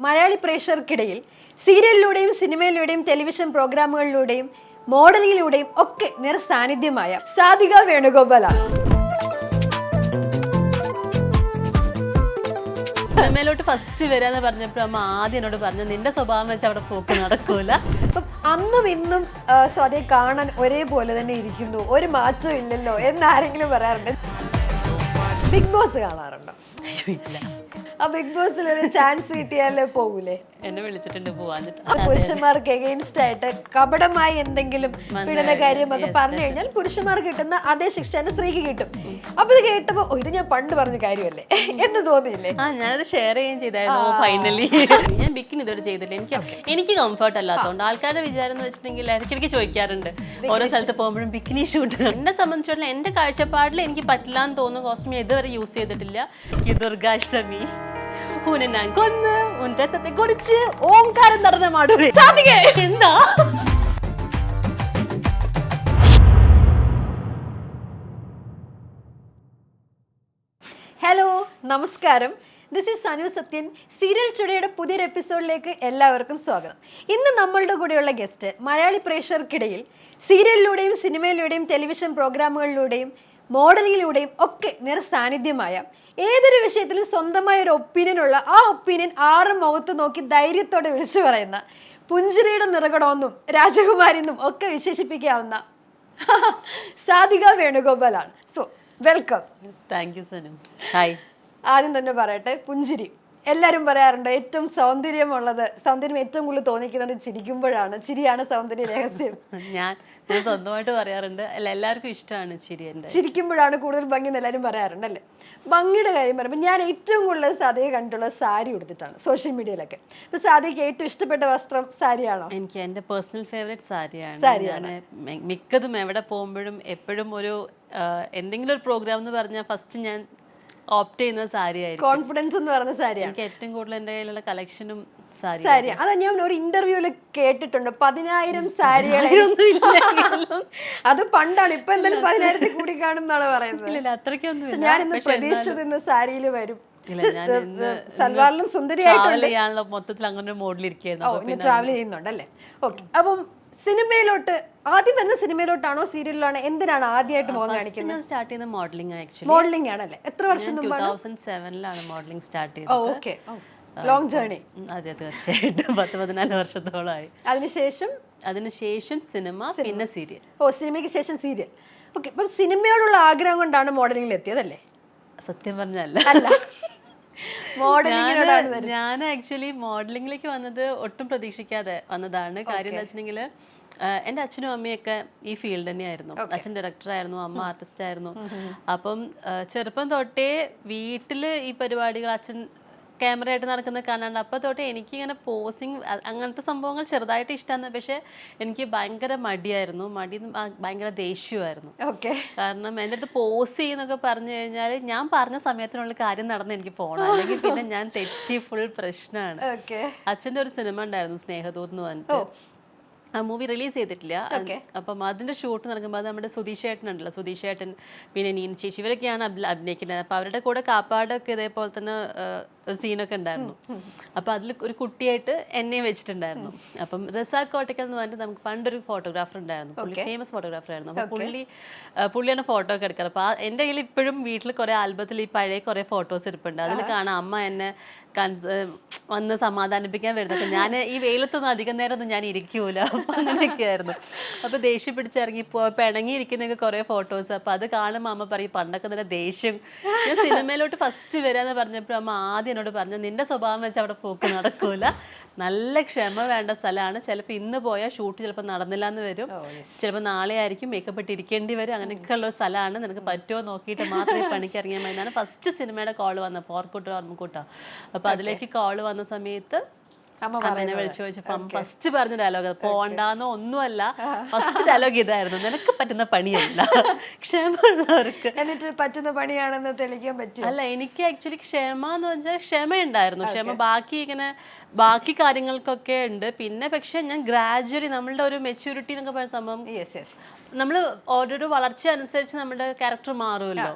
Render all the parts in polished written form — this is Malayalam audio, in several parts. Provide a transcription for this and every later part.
മലയാളി പ്രേക്ഷകർക്കിടയിൽ സീരിയലിലൂടെയും സിനിമയിലൂടെയും ടെലിവിഷൻ പ്രോഗ്രാമുകളിലൂടെയും മോഡലിങ്ങിലൂടെയും ഒക്കെ നിറസാന്നിധ്യമായ സാധിക വേണുഗോപാലാണ്. സിനിമയിലോട്ട് ഫസ്റ്റ് വരാന്ന് പറഞ്ഞപ്പോൾ അമ്മ ആദ്യം എന്നോട് പറഞ്ഞു നിന്റെ സ്വഭാവം വെച്ച് അവിടെ പോക്ക് നടക്കൂല. അപ്പം അന്നും ഇന്നും സ്വാതിയെ കാണാൻ ഒരേപോലെ തന്നെ ഇരിക്കുന്നു, ഒരു മാറ്റം ഇല്ലല്ലോ എന്നാരെങ്കിലും പറയാറുണ്ട്. ബിഗ് ബോസ് കാണാറുണ്ടോ? ഇല്ല. ആ ബിഗ് ബോസിൽ ഒരു ചാൻസ് കിട്ടിയാലേ പോകൂലേ? എന്നെ വിളിച്ചിട്ടുണ്ട് പോവാന്നിട്ട്. പുരുഷന്മാർക്ക് എഗെയിൻസ്റ്റ് ആയിട്ട് കപടമായി എന്തെങ്കിലും പീഡന കാര്യമൊക്കെ പറഞ്ഞു കഴിഞ്ഞാൽ പുരുഷന്മാർക്ക് കിട്ടുന്ന അതേ ശിക്ഷ തന്നെ സ്ത്രീക്ക് കിട്ടും. അപ്പൊ ഇത് കേട്ടപ്പോ ഇത് ഞാൻ പണ്ട് പറഞ്ഞ കാര്യമല്ലേ എന്ന് തോന്നിയില്ലേ? ഞാനത് ഷെയർ ചെയ്യുകയും ചെയ്തായിരുന്നു. ഫൈനലി ഞാൻ ബിക്കിനി ഇതുവരെ ചെയ്തില്ല. എനിക്ക് കംഫർട്ട് അല്ലാത്തതുകൊണ്ട് ആൾക്കാരുടെ വിചാരം എന്ന് വെച്ചിട്ടുണ്ടെങ്കിൽ ഇടയ്ക്കിടയ്ക്ക് ചോദിക്കാറുണ്ട് ഓരോ സ്ഥലത്ത് പോകുമ്പോഴും ബിക്കിനി ഷൂട്ട്. എന്നെ സംബന്ധിച്ചിടത്തോളം എന്റെ കാഴ്ചപ്പാടിൽ എനിക്ക് പറ്റില്ല എന്ന് തോന്നുന്ന കോസ്റ്റ്യൂം ഇതുവരെ യൂസ് ചെയ്തിട്ടില്ല. ഈ ദുർഗാഷ്ടമി ൂനെ ഞാൻ കൊന്ന് ഉൻ രക്തത്തെ കുടിച്ച് ഓംകാരം നടന മാടുവേ സാധികേ എന്താ. ഹലോ, നമസ്കാരം. This is Sanu Sathyan. Serial ടുഡേയുടെ പുതിയൊരു എപ്പിസോഡിലേക്ക് എല്ലാവർക്കും സ്വാഗതം. ഇന്ന് നമ്മളുടെ കൂടെയുള്ള ഗസ്റ്റ് മലയാളി പ്രേക്ഷകർക്കിടയിൽ സീരിയലിലൂടെയും സിനിമയിലൂടെയും ടെലിവിഷൻ പ്രോഗ്രാമുകളിലൂടെയും മോഡലിങ്ങിലൂടെയും ഒക്കെ നിറസാന്നിധ്യമായ ഏതൊരു വിഷയത്തിലും സ്വന്തമായ ഒരു ഒപ്പീനിയനുള്ള ആ ഒപ്പീനിയൻ ആറ് മുഖത്ത് നോക്കി ധൈര്യത്തോടെ വിളിച്ചു പറയുന്ന പുഞ്ചിരിയുടെ നിറകടമെന്നും രാജകുമാരിന്നും ഒക്കെ വിശേഷിപ്പിക്കാവുന്ന സാധിക വേണുഗോപാലാണ്. So welcome. Thank you Sanu. Hi. ആദ്യം തന്നെ പറയട്ടെ, പുഞ്ചിരി എല്ലാവരും പറയാറുണ്ട് ഏറ്റവും സൗന്ദര്യം ഏറ്റവും കൂടുതൽ തോന്നിക്കുന്നത് ചിരിക്കുമ്പോഴാണ്. ചിരിയാണ് സൗന്ദര്യ രഹസ്യം. ഞാൻ സ്വന്തമായിട്ട് പറയാറുണ്ട്. അല്ല, എല്ലാവർക്കും ഇഷ്ടമാണ് ചിരി. ചിരിക്കുമ്പോഴാണ് കൂടുതൽ ഭംഗി എന്ന് എല്ലാവരും പറയാറുണ്ട് അല്ലേ? ഭംഗിയുടെ കാര്യം പറയുമ്പോൾ ഞാൻ ഏറ്റവും കൂടുതൽ സാധിക കണ്ടിട്ടുള്ള സാരി ഉടുത്തിട്ടാണ് സോഷ്യൽ മീഡിയയിലൊക്കെ. ഇപ്പൊ സാധിക്ക് ഏറ്റവും ഇഷ്ടപ്പെട്ട വസ്ത്രം സാരിയാണോ? എനിക്ക് എൻ്റെ പേഴ്സണൽ ഫേവറേറ്റ് സാരിയാണ്. മിക്കതും എവിടെ പോകുമ്പോഴും എപ്പോഴും ഒരു എന്തെങ്കിലും ഒരു പ്രോഗ്രാം എന്ന് പറഞ്ഞാൽ ഫസ്റ്റ് ഞാൻ ഓപ്റ്റ് ചെയ്യുന്നത് സാരി ആയിരിക്കും. കോൺഫിഡൻസ് എന്ന് പറയുന്ന സാരിയാണ്. എനിക്ക് ഏറ്റവും കൂടുതൽ എൻ്റെ കയ്യിലുള്ള കളക്ഷനും സാരി. അതാ ഞാൻ ഒരു ഇന്റർവ്യൂല് കേട്ടിട്ടുണ്ട് 10,000 സാരികൾ. അത് പണ്ടാണ്, ഇപ്പൊ എന്തായാലും 10,000 കൂടി കാണും എന്നാണ് പറയുന്നത്. അത്രയ്ക്കൊന്നും ഞാനിന്ന് പ്രതീക്ഷിച്ചത് ഇന്ന് സാരിയിൽ വരും. സൽവാറിലും സുന്ദരിയായിട്ടുള്ള മൊത്തത്തിൽ അങ്ങനെ ഒരു മോഡൽ ഇരിക്കുകയായിരുന്നു. ട്രാവൽ ചെയ്യുന്നുണ്ടല്ലേ? ഓക്കെ. അപ്പം സിനിമയിലോട്ട് ആദ്യം വരുന്ന സിനിമയിലോട്ടാണോ സീരിയലിലാണോ എന്തിനാണ് ആദ്യമായിട്ട് മുഖം കാണിക്കുന്നത്? സ്റ്റാർട്ട് ചെയ്യുന്നത് മോഡലിംഗ്. ആക്ച്വലി മോഡലിംഗ് ആണല്ലേ? എത്ര വർഷം മുമ്പാണ്? 2007 മോഡലിംഗ് സ്റ്റാർട്ട് ചെയ്തത്. ഓക്കെ. Long journey. അതെ, തീർച്ചയായിട്ടും 10-14 വർഷത്തോളമായി. അതിനുശേഷം സിനിമ, പിന്നെ സീരിയൽ. സിനിമയ്ക്ക് ശേഷം സീരിയൽ. ഓക്കെ. ഇപ്പം സിനിമയോടുള്ള ആഗ്രഹം കൊണ്ടാണ് മോഡലിംഗിൽ എത്തിയതല്ലേ? സത്യം പറഞ്ഞല്ല. ഞാൻ ആക്ച്വലി മോഡലിംഗിലേക്ക് വന്നത് ഒട്ടും പ്രതീക്ഷിക്കാതെ വന്നതാണ്. കാര്യം എന്താ വെച്ചിട്ടുണ്ടെങ്കിൽ എൻ്റെ അച്ഛനും അമ്മയൊക്കെ ഈ ഫീൽഡ് തന്നെയായിരുന്നു. അച്ഛൻ ഡയറക്ടറായിരുന്നു, അമ്മ ആർട്ടിസ്റ്റ് ആയിരുന്നു. അപ്പം ചെറുപ്പം തൊട്ടേ വീട്ടിൽ ഈ പരിപാടികൾ അച്ഛൻ ക്യാമറയായിട്ട് നടക്കുന്നത് കാണാണ്ട് അപ്പം തൊട്ടേ എനിക്കിങ്ങനെ പോസിങ് അങ്ങനത്തെ സംഭവങ്ങൾ ചെറുതായിട്ട് ഇഷ്ടമാണ്. പക്ഷെ എനിക്ക് ഭയങ്കര മടിയായിരുന്നു. ഭയങ്കര ദേഷ്യമായിരുന്നു. കാരണം എൻ്റെ അടുത്ത് പോസ് ചെയ്യുന്നൊക്കെ പറഞ്ഞു കഴിഞ്ഞാൽ ഞാൻ പറഞ്ഞ സമയത്തിനുള്ള കാര്യം നടന്ന് എനിക്ക് പോകണം, അല്ലെങ്കിൽ പിന്നെ ഞാൻ തെറ്റി ഫുൾ പ്രശ്നമാണ്. അച്ഛൻ്റെ ഒരു സിനിമ ഉണ്ടായിരുന്നു സ്നേഹദൂത് എന്ന് പറഞ്ഞിട്ട്. ആ മൂവി റിലീസ് ചെയ്തിട്ടില്ല. അപ്പം അതിൻ്റെ ഷൂട്ട് നടക്കുമ്പോൾ അത് നമ്മുടെ സുധീഷ് ഏട്ടനുണ്ടല്ലോ, സുധീഷ് ഏട്ടൻ പിന്നെ നീൻ ചേച്ചി ഇവരൊക്കെയാണ് അഭിനയിക്കുന്നത്. അപ്പം അവരുടെ കൂടെ കാപ്പാടൊക്കെ ഇതേപോലെ തന്നെ ഒരു സീനൊക്കെ ഉണ്ടായിരുന്നു. അപ്പം അതിൽ ഒരു കുട്ടിയായിട്ട് എന്നെയും വെച്ചിട്ടുണ്ടായിരുന്നു. അപ്പം റസാഖ് കോട്ടക്കൽ എന്ന് പറഞ്ഞിട്ട് നമുക്ക് പണ്ടൊരു ഫോട്ടോഗ്രാഫർ ഉണ്ടായിരുന്നു. പുള്ളി ഫേമസ് ഫോട്ടോഗ്രാഫർ ആയിരുന്നു. അപ്പം പുള്ളിയാണ് ഫോട്ടോ ഒക്കെ എടുക്കാറ്. അപ്പോൾ എൻ്റെ കയ്യിൽ ഇപ്പോഴും വീട്ടിൽ കുറേ ആൽബത്തിൽ ഈ പഴയ കുറേ ഫോട്ടോസ് ഇരിപ്പുണ്ട്. അതിൽ കാണാം അമ്മ എന്നെ വന്ന് സമാധാനിപ്പിക്കാൻ വരുന്നത്. ഞാൻ ഈ വെയിലത്തൊന്നും അധികം നേരം ഞാൻ ഇരിക്കൂല. അപ്പം അങ്ങനെയൊക്കെയായിരുന്നു. അപ്പോൾ ദേഷ്യം പിടിച്ചിറങ്ങി പിണങ്ങിയിരിക്കുന്നൊക്കെ കുറേ ഫോട്ടോസ്. അപ്പോൾ അത് കാണുമ്പോൾ അമ്മ പറയും പണ്ടൊക്കെ തന്നെ ദേഷ്യം. ഞാൻ സിനിമയിലോട്ട് ഫസ്റ്റ് വരാമെന്ന് പറഞ്ഞപ്പോൾ അമ്മ ആദ്യം എന്നോട് പറഞ്ഞു നിന്റെ സ്വഭാവം വെച്ച് അവിടെ പോക്ക് നടക്കൂല, നല്ല ക്ഷമ വേണ്ട സ്ഥലമാണ്. ചിലപ്പോൾ ഇന്ന് പോയാൽ ഷൂട്ട് ചിലപ്പോൾ നടന്നില്ല എന്ന് വരും, ചിലപ്പോൾ നാളെ ആയിരിക്കും മേക്കപ്പ് ഇട്ട് ഇരിക്കേണ്ടി വരും. അങ്ങനെയൊക്കെ ഉള്ള സ്ഥലമാണ്, നിനക്ക് പറ്റുമോ നോക്കിയിട്ട് മാത്രമേ പണിക്ക് ഇറങ്ങിയാൽ മതി എന്നാണ് ഫസ്റ്റ് സിനിമയുടെ കോള് വന്നത്. പോർക്കുട്ടോ ഓർമ്മക്കൂട്ടോ. അപ്പോൾ അതിലേക്ക് കോള് വന്ന സമയത്ത് അമ്മേനെ വിളിച്ചു ചോദിച്ചപ്പോൾ ഫസ്റ്റ് പറഞ്ഞ ഡയലോഗ് പോണ്ടാന്നോ ഒന്നുമല്ല, ഫസ്റ്റ് ഡയലോഗ് ഇതായിരുന്നു, നിനക്ക് പറ്റുന്ന പണിയല്ല, ക്ഷമയുള്ളവർക്ക് എന്നിട്ട് പറ്റുന്ന പണിയാണെന്ന് തെളിയിക്കാൻ പറ്റും. അല്ല, എനിക്ക് ആക്ച്വലി ക്ഷമ എന്ന് വെച്ചാൽ ക്ഷമയുണ്ടായിരുന്നു. ക്ഷമ ബാക്കി കാര്യങ്ങൾക്കൊക്കെ ഉണ്ട്. പിന്നെ പക്ഷെ ഞാൻ ഗ്രാജുവലി നമ്മളുടെ ഒരു മെച്യൂരിറ്റി എന്നൊക്കെ പറയുന്ന സംഭവം, നമ്മൾ ഓരോരോ വളർച്ച അനുസരിച്ച് നമ്മുടെ ക്യാരക്ടർ മാറുമല്ലോ.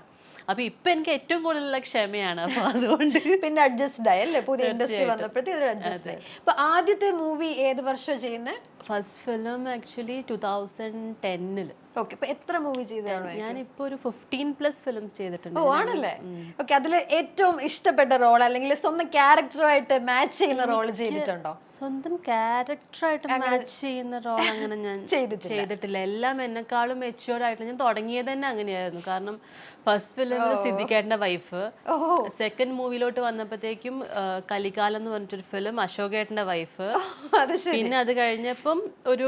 അപ്പൊ ഇപ്പൊ എനിക്ക് ഏറ്റവും കൂടുതലുള്ള ക്ഷമയാണ്. അപ്പൊ അതുകൊണ്ട് പിന്നെ അഡ്ജസ്റ്റ് ആയി അല്ലേ, പുതിയ ഇൻഡസ്ട്രി വന്നപ്പോഴത്തേക്ക് അഡ്ജസ്റ്റ് ആയി. അപ്പൊ ആദ്യത്തെ മൂവി ഏത് വർഷം ചെയ്യുന്നത്? ഫസ്റ്റ് ഫിലിം ആക്ച്വലി 2010-ൽ. ഓക്കെ, അപ്പൊ എത്ര മൂവി ചെയ്തതാണ്? ഞാനിപ്പോ ഒരു 15+ ഫിലിംസ് ചെയ്തിട്ടുണ്ട്. ഓ ആണല്ലേ. ഓക്കെ, അതിൽ ഏറ്റവും ഇഷ്ടപ്പെട്ട റോൾ അല്ലെങ്കിൽ സ്വന്തം ക്യാരക്ടറുമായിട്ട് മാച്ച് ചെയ്യുന്ന റോൾ ചെയ്തിട്ടുണ്ടോ? സ്വന്തം ക്യാരക്ടറായിട്ട് മാച്ച് ചെയ്യുന്ന റോൾ അങ്ങനെ ഞാൻ ചെയ്തിട്ടില്ല. എല്ലാം എന്നെക്കാളും മെച്യൂർഡ് ആയിട്ട് ഞാൻ തുടങ്ങിയത് തന്നെ അങ്ങനെയായിരുന്നു. കാരണം ഫസ്റ്റ് ഫിലിമിൽ സിദ്ദിഖേട്ടന്റെ വൈഫ്, സെക്കൻഡ് മൂവിയിലോട്ട് വന്നപ്പോഴത്തേക്കും കലികാലം എന്ന് പറഞ്ഞിട്ടൊരു ഫിലിം അശോകേട്ടന്റെ വൈഫ്, പിന്നെ അത് കഴിഞ്ഞപ്പം ഒരു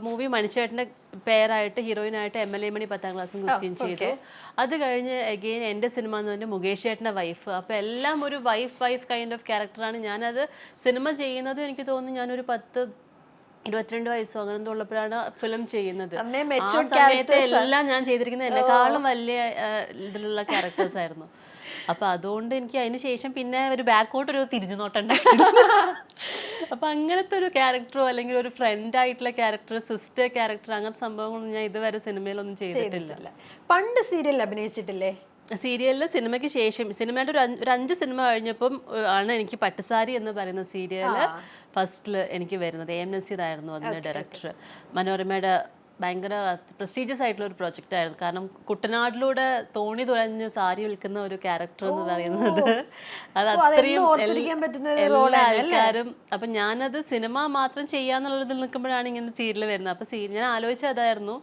മൂവി മണിച്ചേട്ടന്റെ പേരായിട്ട് ഹീറോയിനായിട്ട് MLA മണി 10ാം ക്ലാസ്സും ക്രിസ്ത്യൻ ചെയ്തു. അത് കഴിഞ്ഞ് അഗെയിൻ എൻ്റെ സിനിമ എന്ന് പറഞ്ഞാൽ മുകേഷ് ചേട്ടൻ്റെ വൈഫ്. അപ്പോൾ എല്ലാം ഒരു വൈഫ് കൈൻഡ് ഓഫ് ക്യാരക്ടറാണ്. ഞാനത് സിനിമ ചെയ്യുന്നതും എനിക്ക് തോന്നുന്നു ഞാനൊരു 22 വയസ്സോ അങ്ങനെ ഉള്ളപ്പോഴാണ് ഫിലിം ചെയ്യുന്നത്. ആ സമയത്ത് എല്ലാം ഞാൻ ചെയ്തിരിക്കുന്നത് എന്നെക്കാളും വലിയ ഇതിലുള്ള ക്യാരക്ടേഴ്സ് ആയിരുന്നു. അപ്പൊ അതുകൊണ്ട് എനിക്ക് അതിന് ശേഷം പിന്നെ ഒരു ബാക്കോട്ടൊരു തിരിഞ്ഞു നോട്ടുണ്ടായിരുന്നു. അപ്പൊ അങ്ങനത്തെ ഒരു ക്യാരക്ടറോ അല്ലെങ്കിൽ ഒരു ഫ്രണ്ട് ആയിട്ടുള്ള ക്യാരക്ടർ, സിസ്റ്റർ ക്യാരക്ടർ, അങ്ങനത്തെ സംഭവങ്ങളൊന്നും ഞാൻ ഇതുവരെ സിനിമയിലൊന്നും ചെയ്തിട്ടില്ല. പണ്ട് സീരിയൽ അഭിനയിച്ചിട്ടില്ലേ? സീരിയലിൽ സിനിമയ്ക്ക് ശേഷം, സിനിമയുടെ ഒരു 5 സിനിമ കഴിഞ്ഞപ്പം ആണ് എനിക്ക് പട്ടുസാരി എന്ന് പറയുന്ന സീരിയല് ഫസ്റ്റിൽ എനിക്ക് വരുന്നത്. AM നസീർ ആയിരുന്നു അതിൻ്റെ ഡയറക്ടർ. മനോരമയുടെ ഭയങ്കര പ്രസ്റ്റീജിയസ് ആയിട്ടുള്ള ഒരു പ്രൊജക്റ്റ് ആയിരുന്നു. കാരണം കുട്ടനാട്ടിലൂടെ തോണി തുഴഞ്ഞ് സാരി വിൽക്കുന്ന ഒരു ക്യാരക്ടർ എന്ന് പറയുന്നത് അത് അത്രയും എല്ലാ ആൾക്കാരും. അപ്പം ഞാനത് സിനിമ മാത്രം ചെയ്യാന്നുള്ളതിൽ നിൽക്കുമ്പോഴാണ് ഇങ്ങനെ സീരിയൽ വരുന്നത്. അപ്പം ഞാൻ ആലോചിച്ചതായിരുന്നു,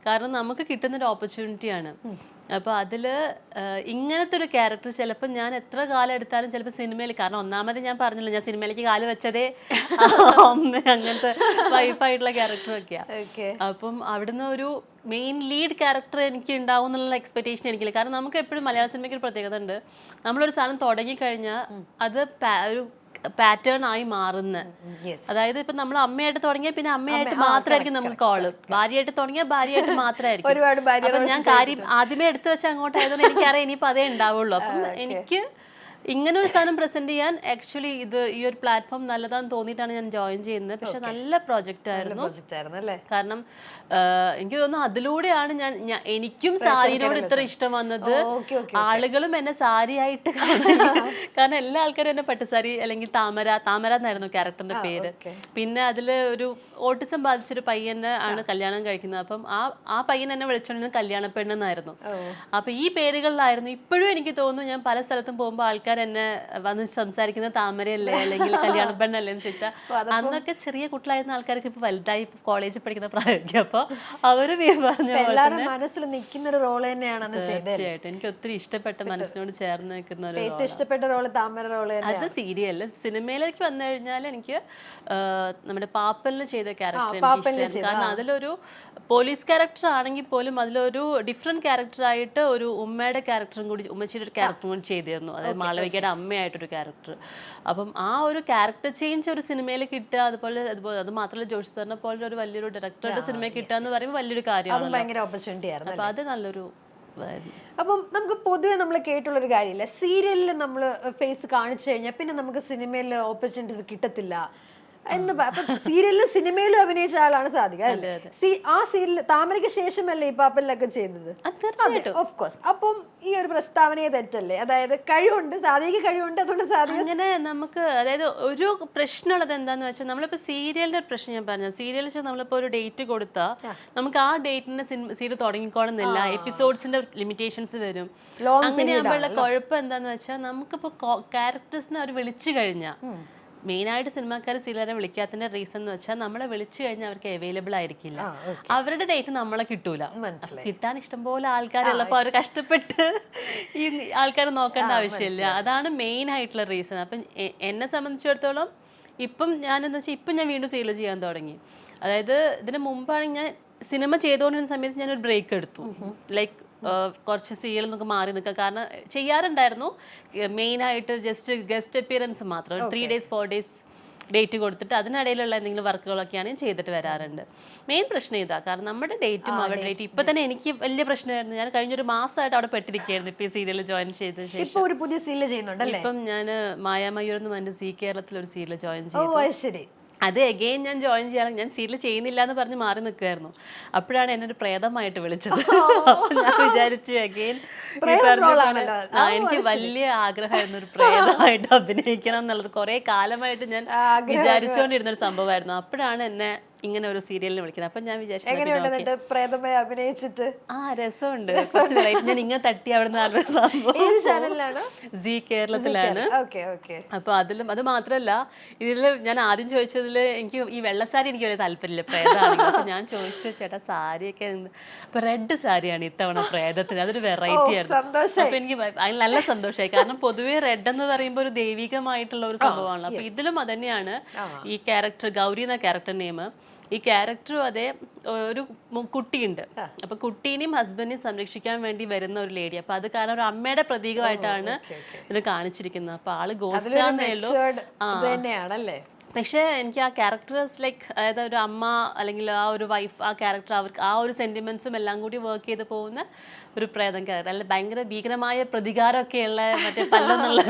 കാരണം നമുക്ക് കിട്ടുന്നൊരു ഓപ്പർച്യൂണിറ്റിയാണ്. അപ്പോൾ അതിൽ ഇങ്ങനത്തെ ഒരു ക്യാരക്ടർ ചിലപ്പോൾ ഞാൻ എത്ര കാലം എടുത്താലും ചിലപ്പോൾ സിനിമയിൽ, കാരണം ഒന്നാമത് ഞാൻ പറഞ്ഞില്ല ഞാൻ സിനിമയിലേക്ക് കാല് വെച്ചതേ അമ്മ അങ്ങനത്തെ വൈഫായിട്ടുള്ള ക്യാരക്ടറൊക്കെയാണ്. അപ്പം അവിടുന്ന് ഒരു മെയിൻ ലീഡ് ക്യാരക്ടർ എനിക്ക് ഉണ്ടാവും എന്നുള്ള എക്സ്പെക്ടേഷൻ എനിക്കില്ല. കാരണം നമുക്ക് എപ്പോഴും മലയാള സിനിമയ്ക്ക് ഒരു പ്രത്യേകത ഉണ്ട്, നമ്മളൊരു സാധനം തുടങ്ങിക്കഴിഞ്ഞാൽ അത് ഒരു പാറ്റേൺ ആയി മാറുന്ന. അതായത് ഇപ്പൊ നമ്മൾ അമ്മയായിട്ട് തുടങ്ങിയാൽ പിന്നെ അമ്മയായിട്ട് മാത്രമായിരിക്കും നമുക്ക് കോള്, ഭാര്യയായിട്ട് തുടങ്ങിയാൽ ഭാര്യയായിട്ട് മാത്രമായിരിക്കും. അപ്പൊ ഞാൻ കാര്യം ആദ്യമേ എടുത്തു വെച്ചാൽ അങ്ങോട്ടായതുകൊണ്ട് എനിക്കറിയാം ഇനിയിപ്പോൾ അതേ ഉണ്ടാവുള്ളൂ. അപ്പം എനിക്ക് ഇങ്ങനെ ഒരു സാധനം പ്രസന്റ് ചെയ്യാൻ ആക്ച്വലി ഈ ഒരു പ്ലാറ്റ്ഫോം നല്ലതാന്ന് തോന്നിയിട്ടാണ് ഞാൻ ജോയിൻ ചെയ്യുന്നത്. പക്ഷെ നല്ല പ്രോജക്റ്റ് ആയിരുന്നു. കാരണം എനിക്ക് തോന്നുന്നു അതിലൂടെയാണ് എനിക്കും സാരിനോട് ഇത്ര ഇഷ്ടം വന്നത്. ആളുകളും എന്നെ സാരിയായിട്ട് കാരണം എല്ലാ ആൾക്കാരും എന്നെ പട്ടുസാരി അല്ലെങ്കിൽ താമര എന്നായിരുന്നു ക്യാരക്ടറിന്റെ പേര്. പിന്നെ അതിൽ ഒരു ഓട്ടിസം ബാധിച്ചൊരു പയ്യനെ ആണ് കല്യാണം കഴിക്കുന്നത്. അപ്പം ആ പയ്യൻ എന്നെ വിളിച്ചോണ്ടിരുന്നത് കല്യാണ പെണ്ണെന്നായിരുന്നു. അപ്പൊ ഈ പേരുകളിലായിരുന്നു. ഇപ്പോഴും എനിക്ക് തോന്നുന്നു ഞാൻ പല സ്ഥലത്തും പോകുമ്പോൾ ആൾക്കാർ എന്നെ വന്ന് സംസാരിക്കുന്നത് താമരയല്ലേ അല്ലെങ്കിൽ കല്യാണ പെണ്ണല്ലേ എന്ന് ചോദിച്ചാൽ, അന്നൊക്കെ ചെറിയ കുട്ടികളായിരുന്ന ആൾക്കാർക്ക് ഇപ്പൊ വലുതായി കോളേജിൽ പഠിക്കുന്ന പ്രായമൊക്കെ. അപ്പൊ അവര് പറഞ്ഞ മനസ്സിൽ നിൽക്കുന്ന ഒരു റോൾ തന്നെയാണ്. തീർച്ചയായിട്ടും എനിക്ക് ഒത്തിരി ഇഷ്ടപ്പെട്ട, മനസ്സിനോട് ചേർന്ന് നിൽക്കുന്ന ഒരു ഇഷ്ടപ്പെട്ട റോള് താമര റോള്. അത് സീരിയലില്. സിനിമയിലേക്ക് വന്നു കഴിഞ്ഞാൽ എനിക്ക് നമ്മുടെ പാപ്പലിന് ചെയ്ത ക്യാരക്ടർ എനിക്ക് ഇഷ്ടമായിരുന്നു. കാരണം അതിലൊരു പോലീസ് ക്യാരക്ടർ ആണെങ്കിൽ പോലും അതിലൊരു ഡിഫറെന്റ് ക്യാരക്ടറായിട്ട് ഒരു ഉമ്മയുടെ ക്യാരക്ടറും കൂടി, ഉമ്മച്ചിയുടെ ഒരു ക്യാരക്ടറും കൂടി ചെയ്തിരുന്നു. അതായത് മാളവികയുടെ അമ്മയായിട്ടൊരു ക്യാരക്ടർ. അപ്പം ആ ഒരു ക്യാരക്ടർ ചേഞ്ച് ഒരു സിനിമയിൽ കിട്ടുക, അതുപോലെ അത് മാത്രമല്ല ജോഷി സാറിനെ പോലെ ഒരു വലിയൊരു ഡയറക്ടറുടെ സിനിമയിൽ കിട്ടുക എന്ന് പറയുമ്പോൾ വലിയൊരു കാര്യമാണ്. അപ്പൊ അത് നല്ലൊരു. അപ്പം നമുക്ക് പൊതുവെ നമ്മൾ കേട്ടുള്ളൊരു കാര്യമില്ല, സീരിയലിൽ നമ്മൾ ഫേസ് കാണിച്ചു കഴിഞ്ഞാൽ പിന്നെ നമുക്ക് സിനിമയിൽ ഓപ്പർച്യൂണിറ്റീസ് കിട്ടത്തില്ല എന്ന്. സീരിയലിലും സിനിമയിലും അഭിനയിച്ച ആളാണ് സാധിക. ആ സീരിയൽ താമരയ്ക്ക് ശേഷമല്ലേ ഈ പാപ്പലിലൊക്കെ ചെയ്തത്? Of course. അപ്പം ഈ ഒരു പ്രസ്താവനയെ തെറ്റല്ലേ? അതായത് കഴിവുണ്ട്, സാധിക കഴിവുണ്ട്, അതുകൊണ്ട് സാധിക അങ്ങനെ നമുക്ക്. അതായത് ഒരു പ്രശ്നമുള്ളത് എന്താന്ന് വെച്ചാൽ, നമ്മളിപ്പോൾ സീരിയലിന്റെ പ്രശ്നം ഞാൻ പറഞ്ഞത്, സീരിയൽ വെച്ചാൽ നമ്മളിപ്പോൾ ഒരു ഡേറ്റ് കൊടുത്താൽ നമുക്ക് ആ ഡേറ്റിന് സീരിയൽ തുടങ്ങിക്കോണമെന്നില്ല, എപ്പിസോഡ്സിന്റെ ലിമിറ്റേഷൻസ് വരും. അങ്ങനെയാകുമ്പോഴുള്ള കുഴപ്പം എന്താന്ന് വെച്ചാൽ, നമുക്കിപ്പോൾ ക്യാരക്ടേഴ്സിനെ അവർ വിളിച്ചു കഴിഞ്ഞാൽ, മെയിനായിട്ട് സിനിമാക്കാർ സീരിയലിനെ വിളിക്കാത്തതിന്റെ റീസൺ എന്ന് വെച്ചാൽ, നമ്മളെ വിളിച്ചു കഴിഞ്ഞാൽ അവർക്ക് അവൈലബിൾ ആയിരിക്കില്ല, അവരുടെ ഡേറ്റ് നമ്മളെ കിട്ടൂല. കിട്ടാൻ ഇഷ്ടംപോലെ ആൾക്കാരുള്ളപ്പോൾ അവർ കഷ്ടപ്പെട്ട് ഈ ആൾക്കാരെ നോക്കേണ്ട ആവശ്യമില്ല. അതാണ് മെയിൻ ആയിട്ടുള്ള റീസൺ. അപ്പം എന്നെ സംബന്ധിച്ചിടത്തോളം ഇപ്പം ഞാനെന്താ വെച്ചാൽ, ഇപ്പം ഞാൻ വീണ്ടും സീരിയൽ ചെയ്യാൻ തുടങ്ങി. അതായത് ഇതിന് മുമ്പാണെങ്കിൽ ഞാൻ സിനിമ ചെയ്തുകൊണ്ടിരുന്ന സമയത്ത് ഞാനൊരു ബ്രേക്ക് എടുത്തു. ലൈക്ക് കുറച്ച് സീരിയൽ നമുക്ക് മാറി നിൽക്കുക. കാരണം ചെയ്യാറുണ്ടായിരുന്നു, മെയിനായിട്ട് ജസ്റ്റ് ഗസ്റ്റ് അപ്പിയറൻസ് മാത്രം, 3 days 4 days ഡേറ്റ് കൊടുത്തിട്ട് അതിനിടയിലുള്ള എന്തെങ്കിലും വർക്കുകളൊക്കെയാണ് ചെയ്തിട്ട് വരാറുണ്ട്. മെയിൻ പ്രശ്നം ഇതാ, കാരണം നമ്മുടെ ഡേറ്റും അവരുടെ ഡേറ്റ്. ഇപ്പൊ തന്നെ എനിക്ക് വലിയ പ്രശ്നമായിരുന്നു. ഞാൻ കഴിഞ്ഞൊരു മാസമായിട്ട് അവിടെ പെട്ടിരിക്കുകയായിരുന്നു. ഇപ്പൊ ഈ സീരിയൽ ജോയിൻ ചെയ്ത ശേഷം ഒരു പുതിയ സീരിയൽ ചെയ്യുന്നുണ്ടല്ലേ? ഇപ്പം ഞാൻ മായാമയൂർ എന്ന് പറഞ്ഞ സീ കേരളത്തിൽ ഒരു സീരിയൽ ജോയിൻ ചെയ്തു. അത് എഗെയിൻ ഞാൻ ജോയിൻ ചെയ്യാൻ ഞാൻ സീരിയൽ ചെയ്യുന്നില്ല എന്ന് പറഞ്ഞ് മാറി നിൽക്കുമായിരുന്നു. അപ്പോഴാണ് എന്നെ ഒരു പ്രേതമായിട്ട് വിളിച്ചത്. അപ്പൊ ഞാൻ വിചാരിച്ചു എഗെയിൻ എനിക്ക് വലിയ ആഗ്രഹമായിരുന്നു ഒരു പ്രേതമായിട്ട് അഭിനയിക്കണം എന്നുള്ളത്. കുറെ കാലമായിട്ട് ഞാൻ വിചാരിച്ചുകൊണ്ടിരുന്ന ഒരു സംഭവമായിരുന്നു. അപ്പോഴാണ് എന്നെ ഇങ്ങനെ ഒരു സീരിയലിന് വിളിക്കുന്നത്. അപ്പൊ ഞാൻ വിചാരിച്ചു പ്രേതമായി അഭിനയിച്ചിട്ട് രസമുണ്ട്, ഞാൻ ഇങ്ങനെ തട്ടി അവിടെ സംഭവം സീ കേരളത്തിലാണ്. അപ്പൊ അതിലും അത് മാത്രല്ല, ഇതില് ഞാൻ ആദ്യം ചോദിച്ചതില് എനിക്ക് ഈ വെള്ളസാരി എനിക്ക് വലിയ താല്പര്യമില്ല പ്രേതമാണ്. അപ്പൊ ഞാൻ ചോദിച്ചു ചേട്ടാ സാരിയൊക്കെ അപ്പൊ റെഡ് സാരിയാണ് ഇത്തവണ പ്രേതത്തിന്, അതൊരു വെറൈറ്റി ആയിരുന്നു. അപ്പൊ എനിക്ക് അതിന് നല്ല സന്തോഷമായി. കാരണം പൊതുവെ റെഡ് എന്ന് പറയുമ്പോൾ ഒരു ദൈവികമായിട്ടുള്ള ഒരു സംഭവമാണല്ലോ. അപ്പൊ ഇതിലും അതന്നെയാണ് ഈ ക്യാരക്ടർ, ഗൗരി എന്ന ക്യാരക്ടർ നെയിം. ഈ ക്യാരക്ടറും അതേ, ഒരു കുട്ടിയുണ്ട്. അപ്പൊ കുട്ടീനെയും ഹസ്ബൻഡിനെയും സംരക്ഷിക്കാൻ വേണ്ടി വരുന്ന ഒരു ലേഡി. അപ്പൊ അത് കാരണം ഒരു അമ്മയുടെ പ്രതീകമായിട്ടാണ് ഇത് കാണിച്ചിരിക്കുന്നത്. അപ്പൊ ആള് ഗോസ്റ്റാന്നേ ഉള്ളൂ. പക്ഷേ എനിക്ക് ആ ക്യാരക്ടേഴ്സ് ലൈക്ക്, അതായത് ഒരു അമ്മ അല്ലെങ്കിൽ ആ ഒരു വൈഫ്, ആ ക്യാരക്ടർ, അവർക്ക് ആ ഒരു സെന്റിമെന്റ്സും എല്ലാം കൂടി വർക്ക് ചെയ്ത് പോകുന്ന ഒരു പ്രേതം ക്യാരക്ടർ. അല്ല ഭയങ്കര ഭീകരമായ പ്രതികാരമൊക്കെയുള്ള മറ്റേ പല്ലെന്നുള്ള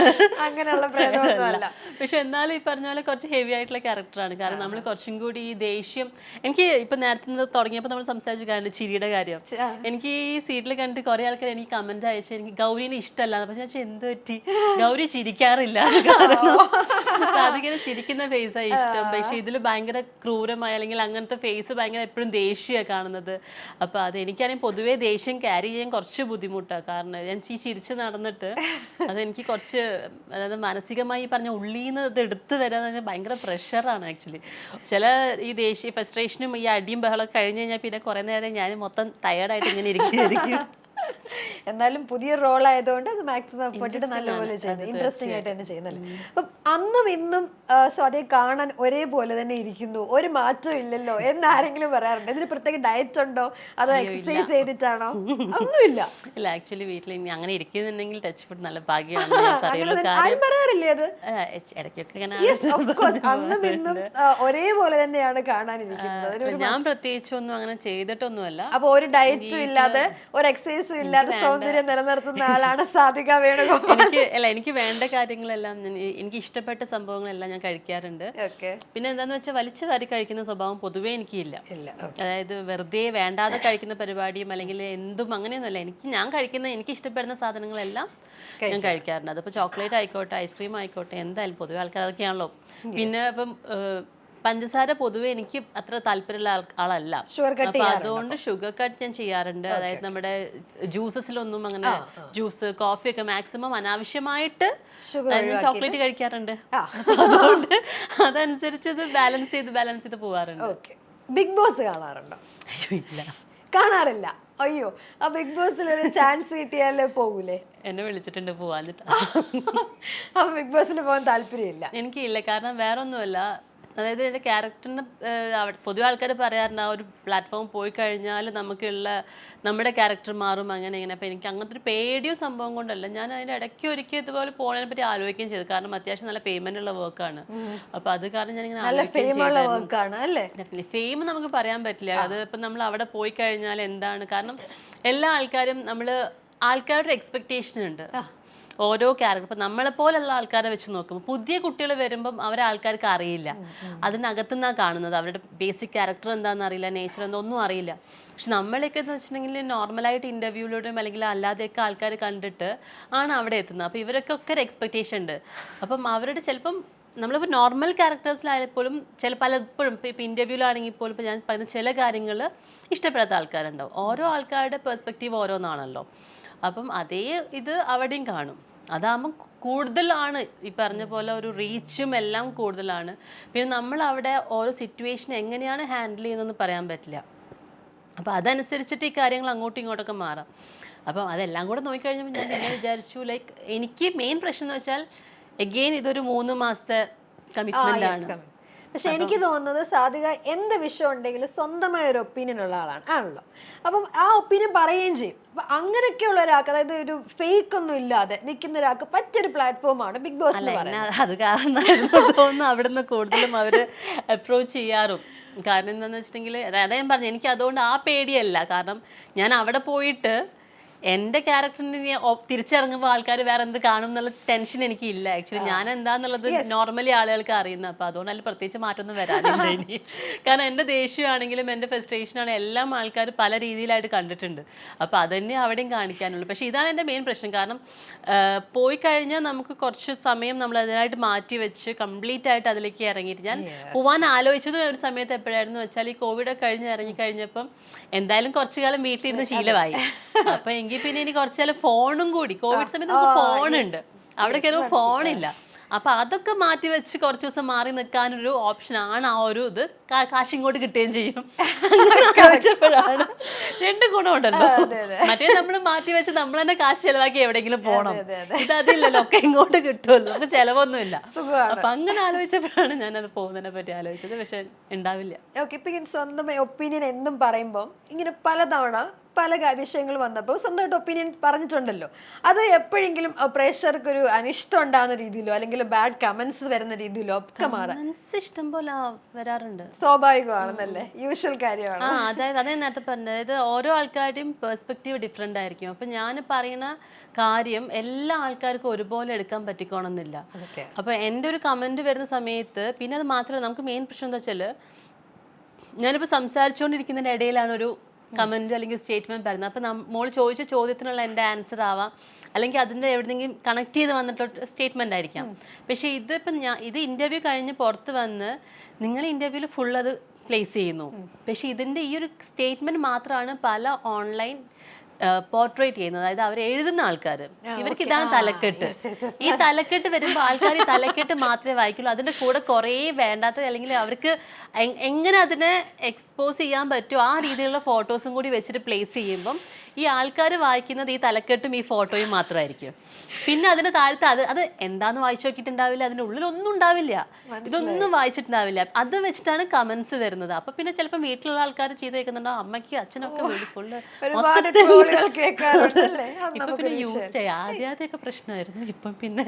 അങ്ങനെയുള്ള. പക്ഷെ എന്നാലും ഈ പറഞ്ഞ പോലെ കുറച്ച് ഹെവി ആയിട്ടുള്ള ക്യാരക്ടറാണ്. കാരണം നമ്മൾ കുറച്ചും കൂടി ഈ ദേഷ്യം, എനിക്ക് ഇപ്പൊ നേരത്തെ തുടങ്ങിയപ്പോൾ നമ്മൾ സംസാരിച്ചു കാരണം ചിരിയുടെ കാര്യം. എനിക്ക് ഈ സീരിയൽ കണ്ടിട്ട് കുറെ ആൾക്കാർ എനിക്ക് കമന്റ് അയച്ചു എനിക്ക് ഗൗരിനെ ഇഷ്ടമല്ല. പക്ഷെ ഞാൻ എന്ത് പറ്റി, ഗൗരി ചിരിക്കാറില്ല, കാരണം അതിങ്ങനെ ചിരിക്കുന്ന ഫേസാണ് ഇഷ്ടം. പക്ഷെ ഇതിൽ ഭയങ്കര ക്രൂരമായ അല്ലെങ്കിൽ അങ്ങനത്തെ ഫേസ് ഭയങ്കര എപ്പോഴും ദേഷ്യമാണ് കാണുന്നത്. അപ്പൊ അത് എനിക്കാണെങ്കിൽ പൊതുവേ ദേഷ്യം ക്യാരി ചെയ്യാൻ കുറച്ച് ബുദ്ധിമുട്ടാണ്. കാരണം ഞാൻ ചിരിച്ച് നടന്നിട്ട് അതെനിക്ക് കുറച്ച്, അതായത് മാനസികമായി പറഞ്ഞ ഉള്ളിന്ന് ഇത് എടുത്തു വരാന്ന് പറഞ്ഞാൽ ഭയങ്കര പ്രഷറാണ് ആക്ച്വലി. ചില ഈ ദേഷ്യ ഫ്രസ്ട്രേഷനും ഈ അടിയും ബഹളമൊക്കെ കഴിഞ്ഞ് കഴിഞ്ഞാൽ പിന്നെ കുറെ നേരം ഞാൻ മൊത്തം ടയേർഡായിട്ട് ഇങ്ങനെ ഇരിക്കും. എന്നാലും പുതിയ റോൾ ആയതുകൊണ്ട് അത് മാക്സിമം എഫേർട്ട് നല്ലപോലെ ചെയ്യുന്നത്, ഇൻട്രസ്റ്റിംഗ് ആയിട്ട് തന്നെ ചെയ്യുന്നല്ലേ. അപ്പം അന്നും ഇന്നും സ്വാതിയെ കാണാൻ ഒരേപോലെ തന്നെ ഇരിക്കുന്നു, ഒരു മാറ്റം ഇല്ലല്ലോ എന്ന് ആരെങ്കിലും പറയാറുണ്ട്? ഇതിന് പ്രത്യേക ഡയറ്റ് ഉണ്ടോ അതോ എക്സസൈസ് ചെയ്തിട്ടാണോ? ഒന്നുമില്ല. ഇല്ല, ആക്ച്വലി വീട്ടിൽ അങ്ങനെ ഇരിക്കുന്നുണ്ടെങ്കിൽ ടച്ച് ഫുഡ് നല്ല ഭാഗ്യമാണ്. ആരും പറയാറില്ലേ അത്? ഇടയ്ക്കൊക്കെ അന്നും ഇന്നും ഒരേപോലെ തന്നെയാണ് കാണാനിരിക്കുന്നത്. ഞാൻ പ്രത്യേകിച്ചൊന്നും അങ്ങനെ ചെയ്തിട്ടൊന്നുമല്ല. അപ്പൊ ഒരു ഡയറ്റും ഇല്ലാതെ ഒരു എക്സസൈസും ഇല്ലാതെ സൗന്ദര്യം നിലനിർത്തുന്ന ആളാണ് സാധിക വേണുഗോപാൽ. എനിക്ക് വേണ്ട കാര്യങ്ങളെല്ലാം, എനിക്ക് ഇഷ്ടപ്പെട്ട സംഭവങ്ങളെല്ലാം ഞാൻ കഴിക്കാറുണ്ട്. പിന്നെ എന്താന്ന് വെച്ചാൽ വലിച്ചു വാരി കഴിക്കുന്ന സ്വഭാവം പൊതുവേ എനിക്കില്ല. അതായത് വെറുതെ വേണ്ടാതെ കഴിക്കുന്ന പരിപാടിയും അല്ലെങ്കിൽ എന്തും അങ്ങനെയൊന്നുമല്ല. ഞാൻ കഴിക്കുന്ന, എനിക്ക് ഇഷ്ടപ്പെടുന്ന സാധനങ്ങളെല്ലാം ഞാൻ കഴിക്കാറുണ്ട്. അതിപ്പോൾ ചോക്ലേറ്റ് ആയിക്കോട്ടെ, ഐസ്ക്രീം ആയിക്കോട്ടെ, എന്തായാലും പൊതുവെ ആൾക്കാർ അതൊക്കെയാണല്ലോ. പിന്നെ ഇപ്പം പഞ്ചസാര പൊതുവെ എനിക്ക് അത്ര താല്പര്യമുള്ള ആളല്ല. അപ്പൊ അതുകൊണ്ട് ഷുഗർ കട്ട് ഞാൻ ചെയ്യാറുണ്ട്. അതായത് നമ്മുടെ ജ്യൂസസിലൊന്നും അങ്ങനെ ജ്യൂസ്, കോഫി ഒക്കെ മാക്സിമം അനാവശ്യമായിട്ട് ചോക്ലേറ്റ് കഴിക്കാറുണ്ട്. അതുകൊണ്ട് അതനുസരിച്ച് ബാലൻസ് ചെയ്ത് പോവാറുണ്ട്. ബിഗ് ബോസ് കാണാറുണ്ടോ? അയ്യോ ഇല്ല, കാണാറില്ല. അയ്യോ, ആ ബിഗ് ബോസിൽ ഒരു ചാൻസ് കിട്ടിയാലേ പോകൂലേ? എന്നെ വിളിച്ചിട്ടുണ്ട് പോവാന്നിട്ട്. അപ്പൊ ബിഗ് ബോസിൽ പോകാൻ താല്പര്യമില്ല? എനിക്കില്ല. കാരണം വേറെ ഒന്നുമല്ല, അതായത് എൻ്റെ ക്യാരക്ടറിന് പൊതുവെ ആൾക്കാർ പറയാറുണ്ട് ആ ഒരു പ്ലാറ്റ്ഫോം പോയി കഴിഞ്ഞാൽ നമ്മുടെ ക്യാരക്ടർ മാറും അങ്ങനെ ഇങ്ങനെ. അപ്പോൾ എനിക്ക് അങ്ങനത്തെ ഒരു പേടിയോ സംഭവം കൊണ്ടല്ല, ഞാൻ അതിൻ്റെ ഇടയ്ക്ക് ഒരിക്കൽ ഇതുപോലെ പോകുന്നതിനെ പറ്റി ആലോചിക്കുകയും ചെയ്തു. കാരണം അത്യാവശ്യം നല്ല പേയ്മെന്റ് ഉള്ള വർക്കാണ്. അപ്പോൾ അത് കാരണം ഞാനിങ്ങനെ ഫെയിം നമുക്ക് പറയാൻ പറ്റില്ല. അത് ഇപ്പം നമ്മൾ അവിടെ പോയി കഴിഞ്ഞാൽ എന്താണ്, കാരണം എല്ലാ ആൾക്കാരും ആൾക്കാരുടെ എക്സ്പെക്ടേഷൻ ഉണ്ട് ഓരോ ക്യാരക്ടർ. ഇപ്പം നമ്മളെപ്പോലുള്ള ആൾക്കാരെ വെച്ച് നോക്കുമ്പോൾ പുതിയ കുട്ടികൾ വരുമ്പം അവരെ ആൾക്കാർക്ക് അറിയില്ല, അതിനകത്തുനിന്നാണ് കാണുന്നത്. അവരുടെ ബേസിക് ക്യാരക്ടർ എന്താണെന്ന് അറിയില്ല, നേച്ചർ ഒന്നും അറിയില്ല. പക്ഷെ നമ്മളൊക്കെ എന്ന് വെച്ചിട്ടുണ്ടെങ്കിൽ നോർമലായിട്ട് ഇൻ്റർവ്യൂയിലൂടെയും അല്ലെങ്കിൽ അല്ലാതെയൊക്കെ ആൾക്കാർ കണ്ടിട്ട് ആണ് അവിടെ എത്തുന്നത്. അപ്പോൾ ഇവരൊക്കെ ഒരു എക്സ്പെക്റ്റേഷൻ ഉണ്ട്. അപ്പം അവരുടെ ചിലപ്പം നമ്മളിപ്പോൾ നോർമൽ ക്യാരക്ടേഴ്സിലായാലും പോലും പലപ്പോഴും ഇപ്പോൾ ഇൻ്റർവ്യൂവിലാണെങ്കിൽ പോലും ഇപ്പോൾ ഞാൻ പറയുന്ന ചില കാര്യങ്ങൾ ഇഷ്ടപ്പെടാത്ത ആൾക്കാരുണ്ടാവും. ഓരോ ആൾക്കാരുടെ പെർസ്പെക്റ്റീവ് ഓരോന്നാണല്ലോ. അപ്പം അതേ ഇത് അവിടെയും കാണും. അതാകുമ്പം കൂടുതലാണ് ഈ പറഞ്ഞ പോലെ ഒരു റീച്ചും എല്ലാം കൂടുതലാണ്. പിന്നെ നമ്മൾ അവിടെ ഓരോ സിറ്റുവേഷൻ എങ്ങനെയാണ് ഹാൻഡിൽ ചെയ്യുന്നതെന്ന് പറയാൻ പറ്റില്ല. അപ്പോൾ അതനുസരിച്ചിട്ട് ഈ കാര്യങ്ങൾ അങ്ങോട്ടും ഇങ്ങോട്ടൊക്കെ മാറാം. അപ്പം അതെല്ലാം കൂടെ നോക്കിക്കഴിഞ്ഞപ്പോൾ ഞാൻ പിന്നെ വിചാരിച്ചു ലൈക്ക് എനിക്ക് മെയിൻ പ്രശ്നം എന്ന് വെച്ചാൽ എഗെയിൻ ഇതൊരു 3 മാസത്തെ കമ്മിറ്റ്മെൻ്റ് ആണ്. പക്ഷെ എനിക്ക് തോന്നുന്നത് സാധിക എന്ത് വിഷയം ഉണ്ടെങ്കിലും സ്വന്തമായ ഒരു ഒപ്പീനിയൻ ഉള്ള ആണല്ലോ. അപ്പം ആ ഒപ്പീനിയൻ പറയുകയും ചെയ്യും. അപ്പൊ അങ്ങനെയൊക്കെയുള്ള ഒരാൾക്ക്, അതായത് ഒരു ഫേക്ക് ഒന്നും ഇല്ലാതെ നിൽക്കുന്ന ഒരാൾക്ക് പറ്റിയൊരു പ്ലാറ്റ്ഫോമാണ് ബിഗ് ബോസ്. അത് കാരണം തോന്നുന്നു അവിടുന്ന് കൂടുതലും അവർ അപ്രോച്ച് ചെയ്യാറും. കാരണം എന്താണെന്ന് വെച്ചിട്ടുണ്ടെങ്കിൽ അതായത് ഞാൻ പറഞ്ഞു എനിക്ക് അതുകൊണ്ട് ആ പേടിയല്ല. കാരണം ഞാൻ അവിടെ പോയിട്ട് എൻ്റെ ക്യാരക്ടറിന് തിരിച്ചിറങ്ങുമ്പോൾ ആൾക്കാർ വേറെ എന്ത് കാണും എന്നുള്ള ടെൻഷൻ എനിക്ക് ഇല്ല. ആക്ച്വലി ഞാൻ എന്താന്നുള്ളത് നോർമലി ആളുകൾക്ക് അറിയുന്നത്. അപ്പോൾ അതുകൊണ്ട് അതിൽ പ്രത്യേകിച്ച് മാറ്റമൊന്നും വരാനില്ല ഇനി. കാരണം എൻ്റെ ദേഷ്യമാണെങ്കിലും എൻ്റെ ഫ്രസ്ട്രേഷൻ ആണെങ്കിലും എല്ലാം ആൾക്കാർ പല രീതിയിലായിട്ട് കണ്ടിട്ടുണ്ട്. അപ്പോൾ അതന്നെ അവിടെയും കാണിക്കാനുള്ളൂ. പക്ഷേ ഇതാണ് എൻ്റെ മെയിൻ പ്രശ്നം. കാരണം പോയി കഴിഞ്ഞാൽ നമുക്ക് കുറച്ച് സമയം നമ്മൾ അതിനായിട്ട് മാറ്റി വെച്ച് കംപ്ലീറ്റ് ആയിട്ട് അതിലേക്ക് ഇറങ്ങിയിട്ട് ഞാൻ പോവാൻ ആലോചിച്ചത് ഒരു സമയത്ത് എപ്പോഴായിരുന്നു വെച്ചാൽ ഈ കോവിഡ് കഴിഞ്ഞ് ഇറങ്ങിക്കഴിഞ്ഞപ്പം എന്തായാലും കുറച്ചു കാലം വീട്ടിലിരുന്ന് ശീലമായി. അപ്പൊ എങ്കിൽ പിന്നെ ഇനി കുറച്ചു കാലം ഫോണും കൂടി, കോവിഡ് സമയത്ത് നമുക്ക് ഫോണുണ്ട്, അവിടെ കയറുമ്പോൾ ഫോണില്ല. അപ്പൊ അതൊക്കെ മാറ്റി വെച്ച് കുറച്ച് ദിവസം മാറി നിൽക്കാനൊരു ഓപ്ഷനാണ് ആ ഒരു ഇത്. കാശ് ഇങ്ങോട്ട് കിട്ടുകയും ചെയ്യും. ആലോചിച്ചപ്പോഴാണ് രണ്ട് ഗുണമുണ്ടല്ലോ. മറ്റേ നമ്മൾ മാറ്റി വെച്ച് നമ്മൾ തന്നെ കാശ് ചെലവാക്കി എവിടെയെങ്കിലും പോകണം. ഇതതില്ലല്ലോ, ഒക്കെ ഇങ്ങോട്ട് കിട്ടുമല്ലോ, നമുക്ക് ചെലവൊന്നുമില്ല. അപ്പൊ അങ്ങനെ ആലോചിച്ചപ്പോഴാണ് ഞാനത് പോകുന്നതിനെ പറ്റി ആലോചിച്ചത്. പക്ഷെ ഉണ്ടാവില്ല. ഓക്കെ, ഇപ്പൊ ഇങ്ങനെ സ്വന്തമായി ഒപ്പീനിയൻ എന്തും പറയുമ്പോൾ ഇങ്ങനെ പലതവണ പല വിഷയങ്ങൾ വന്നപ്പോൾ സ്വന്തമായിട്ട് ഒപ്പീനിയൻ പറഞ്ഞിട്ടുണ്ടല്ലോ. അത് എപ്പോഴെങ്കിലും പ്രേക്ഷകർക്ക് ഒരു അനിഷ്ടം ഉണ്ടാകുന്ന രീതിയിലോ അല്ലെങ്കിൽ ബാഡ് കമന്റ്സ് വരുന്ന രീതിയിലോ ഒക്കെ മാറാം. ഇഷ്ടം പോലെ വരാറുണ്ട്, സ്വാഭാവികമാണെന്നല്ലേ, യൂഷ്വൽ കാര്യമാണ്. അതായത് അതേ നേരത്തെ പറഞ്ഞത്, അതായത് ഓരോ ആൾക്കാരുടെയും പെർസ്പെക്റ്റീവ് ഡിഫറെൻ്റ് ആയിരിക്കും. അപ്പം ഞാൻ പറയുന്ന കാര്യം എല്ലാ ആൾക്കാർക്കും ഒരുപോലെ എടുക്കാൻ പറ്റിക്കോണമെന്നില്ല. അപ്പോൾ എൻ്റെ ഒരു കമൻറ്റ് വരുന്ന സമയത്ത് പിന്നെ അത് മാത്രമല്ല, നമുക്ക് മെയിൻ പ്രശ്നം എന്താ വെച്ചാൽ ഞാനിപ്പോൾ സംസാരിച്ചുകൊണ്ടിരിക്കുന്നതിൻ്റെ ഇടയിലാണ് ഒരു കമൻറ്റ് അല്ലെങ്കിൽ സ്റ്റേറ്റ്മെൻറ്റ് പറയുന്നത്. അപ്പം മോൾ ചോദിച്ച ചോദ്യത്തിനുള്ള എൻ്റെ ആൻസർ ആവാം, അല്ലെങ്കിൽ അതിൻ്റെ എവിടെയെങ്കിലും കണക്ട് ചെയ്ത് വന്നിട്ടുള്ള സ്റ്റേറ്റ്മെൻ്റ് ആയിരിക്കാം. പക്ഷേ ഇതിപ്പം ഇത് ഇൻ്റർവ്യൂ കഴിഞ്ഞ് പുറത്ത് വന്ന് നിങ്ങൾ ഇൻ്റർവ്യൂവിൽ ഫുൾ അത് പ്ലേസ് ചെയ്യുന്നു. പക്ഷേ ഇതിൻ്റെ ഈ ഒരു സ്റ്റേറ്റ്മെൻറ്റ് മാത്രമാണ് പല ഓൺലൈൻ പോർട്രേറ്റ് ചെയ്യുന്നത്. അതായത് അവർ എഴുതുന്ന ആൾക്കാർ, ഇവർക്ക് ഇതാണ് തലക്കെട്ട്. ഈ തലക്കെട്ട് വരുമ്പോൾ ആൾക്കാർ ഈ തലക്കെട്ട് മാത്രമേ വായിക്കുള്ളൂ. അതിൻ്റെ കൂടെ കുറേ വേണ്ടാത്ത അല്ലെങ്കിൽ അവർക്ക് എങ്ങനെ അതിനെ എക്സ്പോസ് ചെയ്യാൻ പറ്റുമോ ആ രീതിയിലുള്ള ഫോട്ടോസും കൂടി വെച്ചിട്ട് പ്ലേസ് ചെയ്യുമ്പം ഈ ആൾക്കാർ വായിക്കുന്നത് ഈ തലക്കെട്ടും ഈ ഫോട്ടോയും മാത്രമായിരിക്കും. പിന്നെ അതിന് താഴത്തെ അത് എന്താന്ന് വായിച്ചു നോക്കിയിട്ടുണ്ടാവില്ല, അതിൻ്റെ ഉള്ളിലൊന്നും ഉണ്ടാവില്ല, ഇതൊന്നും വായിച്ചിട്ടുണ്ടാവില്ല. അത് വെച്ചിട്ടാണ് കമന്റ്സ് വരുന്നത്. അപ്പൊ പിന്നെ ചിലപ്പോൾ വീട്ടിലുള്ള ആൾക്കാർ ചെയ്ത് കേൾക്കുന്നുണ്ടോ, അമ്മയ്ക്കും അച്ഛനൊക്കെ ഫുള്ള് ഇപ്പൊ പിന്നെ യൂസ് ചെയ്യാം. ആദ്യമൊക്കെ പ്രശ്നമായിരുന്നു, ഇപ്പം പിന്നെ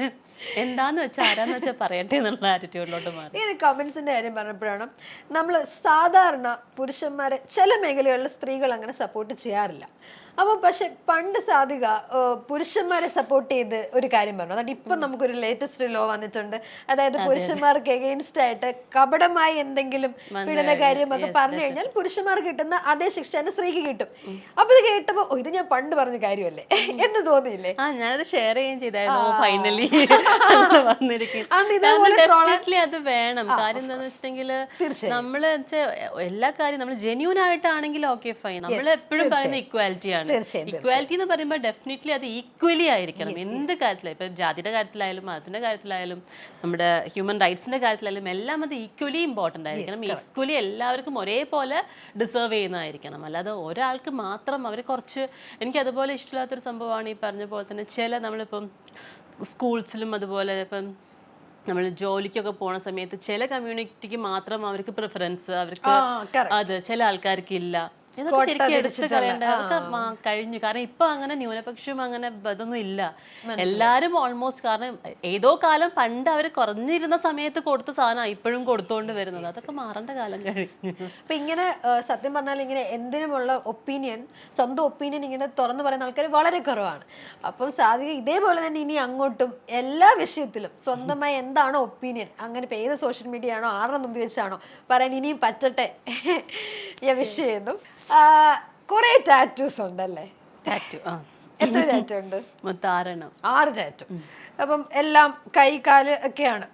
എന്താന്ന് വെച്ചാൽ ആരാന്ന് വെച്ചാൽ പറയട്ടെ എന്നുള്ള ആറ്റിറ്റ്യൂഡിലോട്ട് മാറി. ഇങ്ങനെ കമന്റ്സിന്റെ കാര്യം പറഞ്ഞപ്പോഴാണ് നമ്മൾ സാധാരണ പുരുഷന്മാരെ ചില മേഖലകളിൽ സ്ത്രീകൾ അങ്ങനെ സപ്പോർട്ട് ചെയ്യാറില്ല. അപ്പോൾ പക്ഷെ പണ്ട് സാധിക പുരുഷന്മാരെ സപ്പോർട്ട് ചെയ്ത് ഒരു കാര്യം പറഞ്ഞു. അതായത് ഇപ്പം നമുക്കൊരു ലേറ്റസ്റ്റ് ലോ വന്നിട്ടുണ്ട്. അതായത് പുരുഷന്മാർക്ക് എഗെയിൻസ്റ്റ് ആയിട്ട് കപടമായി എന്തെങ്കിലും പീഡന കാര്യമൊക്കെ പറഞ്ഞു കഴിഞ്ഞാൽ പുരുഷന്മാർക്ക് കിട്ടുന്ന അതേ ശിക്ഷ തന്നെ സ്ത്രീക്ക് കിട്ടും. അപ്പൊ ഇത് കേട്ടപ്പോ ഇത് ഞാൻ പണ്ട് പറഞ്ഞ കാര്യമല്ലേ എന്ന് തോന്നിയില്ലേ? ഞാനത് ഷെയർ ചെയ്യുകയും ചെയ്തായിരുന്നു. ഫൈനലി അത് വേണം. കാര്യം എന്താന്ന് വെച്ചിട്ടുണ്ടെങ്കിൽ നമ്മള് എല്ലാ കാര്യം നമ്മൾ ജെന്യൂൻ ആയിട്ടാണെങ്കിൽ ഓക്കെ ഫൈൻ. നമ്മൾ എപ്പോഴും പറയുന്ന ഇക്വാലിറ്റിയാണ്. ഇക്വാലിറ്റി എന്ന് പറയുമ്പോൾ ഡെഫിനറ്റ്ലി അത് ഈക്വലി ആയിരിക്കണം. എന്ത് കാര്യത്തിലായാലും, ഇപ്പം ജാതിയുടെ കാര്യത്തിലായാലും മതത്തിന്റെ കാര്യത്തിലായാലും നമ്മുടെ ഹ്യൂമൻ റൈറ്റ്സിന്റെ കാര്യത്തിലായാലും എല്ലാം അത് ഈക്വലി ഇമ്പോർട്ടൻ്റ് ആയിരിക്കണം. ഈക്വലി എല്ലാവർക്കും ഒരേപോലെ ഡിസേർവ് ചെയ്യുന്നതായിരിക്കണം. അല്ലാതെ ഒരാൾക്ക് മാത്രം അവർ കുറച്ച്, എനിക്ക് അതുപോലെ ഇഷ്ടമില്ലാത്തൊരു സംഭവമാണ് ഈ പറഞ്ഞ പോലെ തന്നെ നമ്മളിപ്പം സ്കൂൾസിലും അതുപോലെ ഇപ്പം നമ്മൾ ജോലിക്കൊക്കെ പോണ സമയത്ത് ചില കമ്മ്യൂണിറ്റിക്ക് മാത്രം അവർക്ക് പ്രിഫറൻസ്, അവർക്ക് അത് ചില ആൾക്കാർക്ക് ഇല്ല. ഇതൊക്കെ ശരിക്കും എടുത്തു കളയേണ്ട, അതൊക്കെ കഴിഞ്ഞു. കാരണം ഇപ്പൊ അങ്ങനെ ന്യൂനപക്ഷം അങ്ങനെ ഇതൊന്നും ഇല്ല. എല്ലാരും ഓൾമോസ്റ്റ്, കാരണം ഏതോ കാലം പണ്ട് അവർ കുറഞ്ഞിരുന്ന സമയത്ത് കൊടുത്ത സാധനം ഇപ്പോഴും കൊടുത്തോണ്ട് വരുന്നത്. അതൊക്കെ മാറേണ്ട കാലം കഴിഞ്ഞു. അപ്പൊ ഇങ്ങനെ സത്യം പറഞ്ഞാൽ ഇങ്ങനെ എന്തിനുമുള്ള ഒപ്പീനിയൻ, സ്വന്തം ഒപ്പീനിയൻ ഇങ്ങനെ തുറന്നു പറയുന്ന ആൾക്കാർ വളരെ കുറവാണ്. അപ്പം സാധിക ഇതേപോലെ തന്നെ ഇനി അങ്ങോട്ടും എല്ലാ വിഷയത്തിലും സ്വന്തമായി എന്താണോ ഒപ്പീനിയൻ, അങ്ങനെ ഇപ്പൊ ഏത് സോഷ്യൽ മീഡിയ ആണോ ആരുടെ മുമ്പിൽ വെച്ചാണോ പറയാൻ ഇനിയും പറ്റട്ടെ. ഞാൻ വിഷ് ചെയ്യുന്നു. കുറെ ടാറ്റൂസ് ഉണ്ടല്ലേ? എത്ര ടാറ്റു ഉണ്ട്? 6 ടാറ്റു. അപ്പം എല്ലാം കൈ കാല് ഒക്കെയാണ്.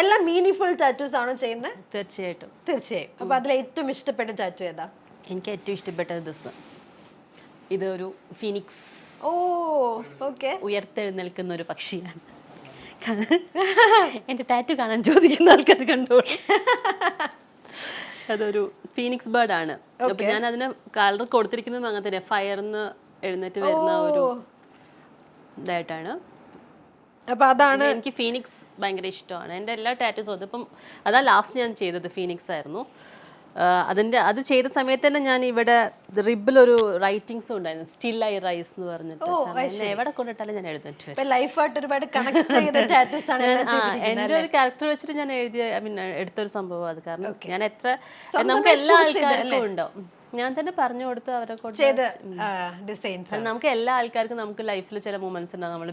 എല്ലാം മീനിങ്ഫുൾ ടാറ്റൂസ് ആണോ ചെയ്യുന്നത്? തീർച്ചയായും. അപ്പൊ അതിൽ ഏറ്റവും ഇഷ്ടപ്പെട്ട ടാറ്റു ഏതാ? എനിക്ക് ഏറ്റവും ഇഷ്ടപ്പെട്ടത് ഇതൊരു ഫീനിക്സ്. ഉയർത്തെഴുന്നേൽക്കുന്ന ഒരു പക്ഷിയാണ്. എന്റെ ടാറ്റു കാണാൻ ചോദിക്കുന്ന ആൾക്കാർ കണ്ടോളൂ. അതൊരു ഫീനിക്സ് ബേർഡ് ആണ്. അപ്പൊ ഞാൻ അതിന് കളർ കൊടുത്തിരിക്കുന്നത് അങ്ങനെ തന്നെ, ഫയർന്ന് എഴുന്നേറ്റ് വരുന്ന ഒരു ഇതായിട്ടാണ്. അപ്പൊ അതാണ് എനിക്ക് ഫീനിക്സ് ഭയങ്കര ഇഷ്ടമാണ്. എൻ്റെ എല്ലാ ടാറ്റൂസും അതിപ്പം അതാ ലാസ്റ്റ് ഞാൻ ചെയ്തത് ഫീനിക്സ് ആയിരുന്നു. അത് ചെയ്ത സമയത്ത് തന്നെ ഞാൻ ഇവിടെ റിബിലൊരു റൈറ്റിങ്സ് ഉണ്ടായിരുന്നു, സ്റ്റിൽ ഐ റൈസ് എന്ന് പറഞ്ഞിട്ട്. എവിടെ കൊണ്ടിട്ടാലും ഞാൻ എഴുതിട്ട് എൻ്റെ ഒരു ക്യാരക്ടർ വെച്ചിട്ട് ഞാൻ എഴുതിയ എടുത്തൊരു സംഭവം അത്. കാരണം ഞാൻ നമുക്ക് എല്ലാ ആൾക്കാർക്കും ഉണ്ടാവും. ഞാൻ തന്നെ പറഞ്ഞു കൊടുത്തു അവരെ കൊണ്ട് ചെയ്ത ഡിസൈൻസ്. നമുക്ക് എല്ലാ ആൾക്കാർക്കും നമുക്ക് ലൈഫിൽ ചില മൂമെന്റ്സ് ഉണ്ടാവും, നമ്മൾ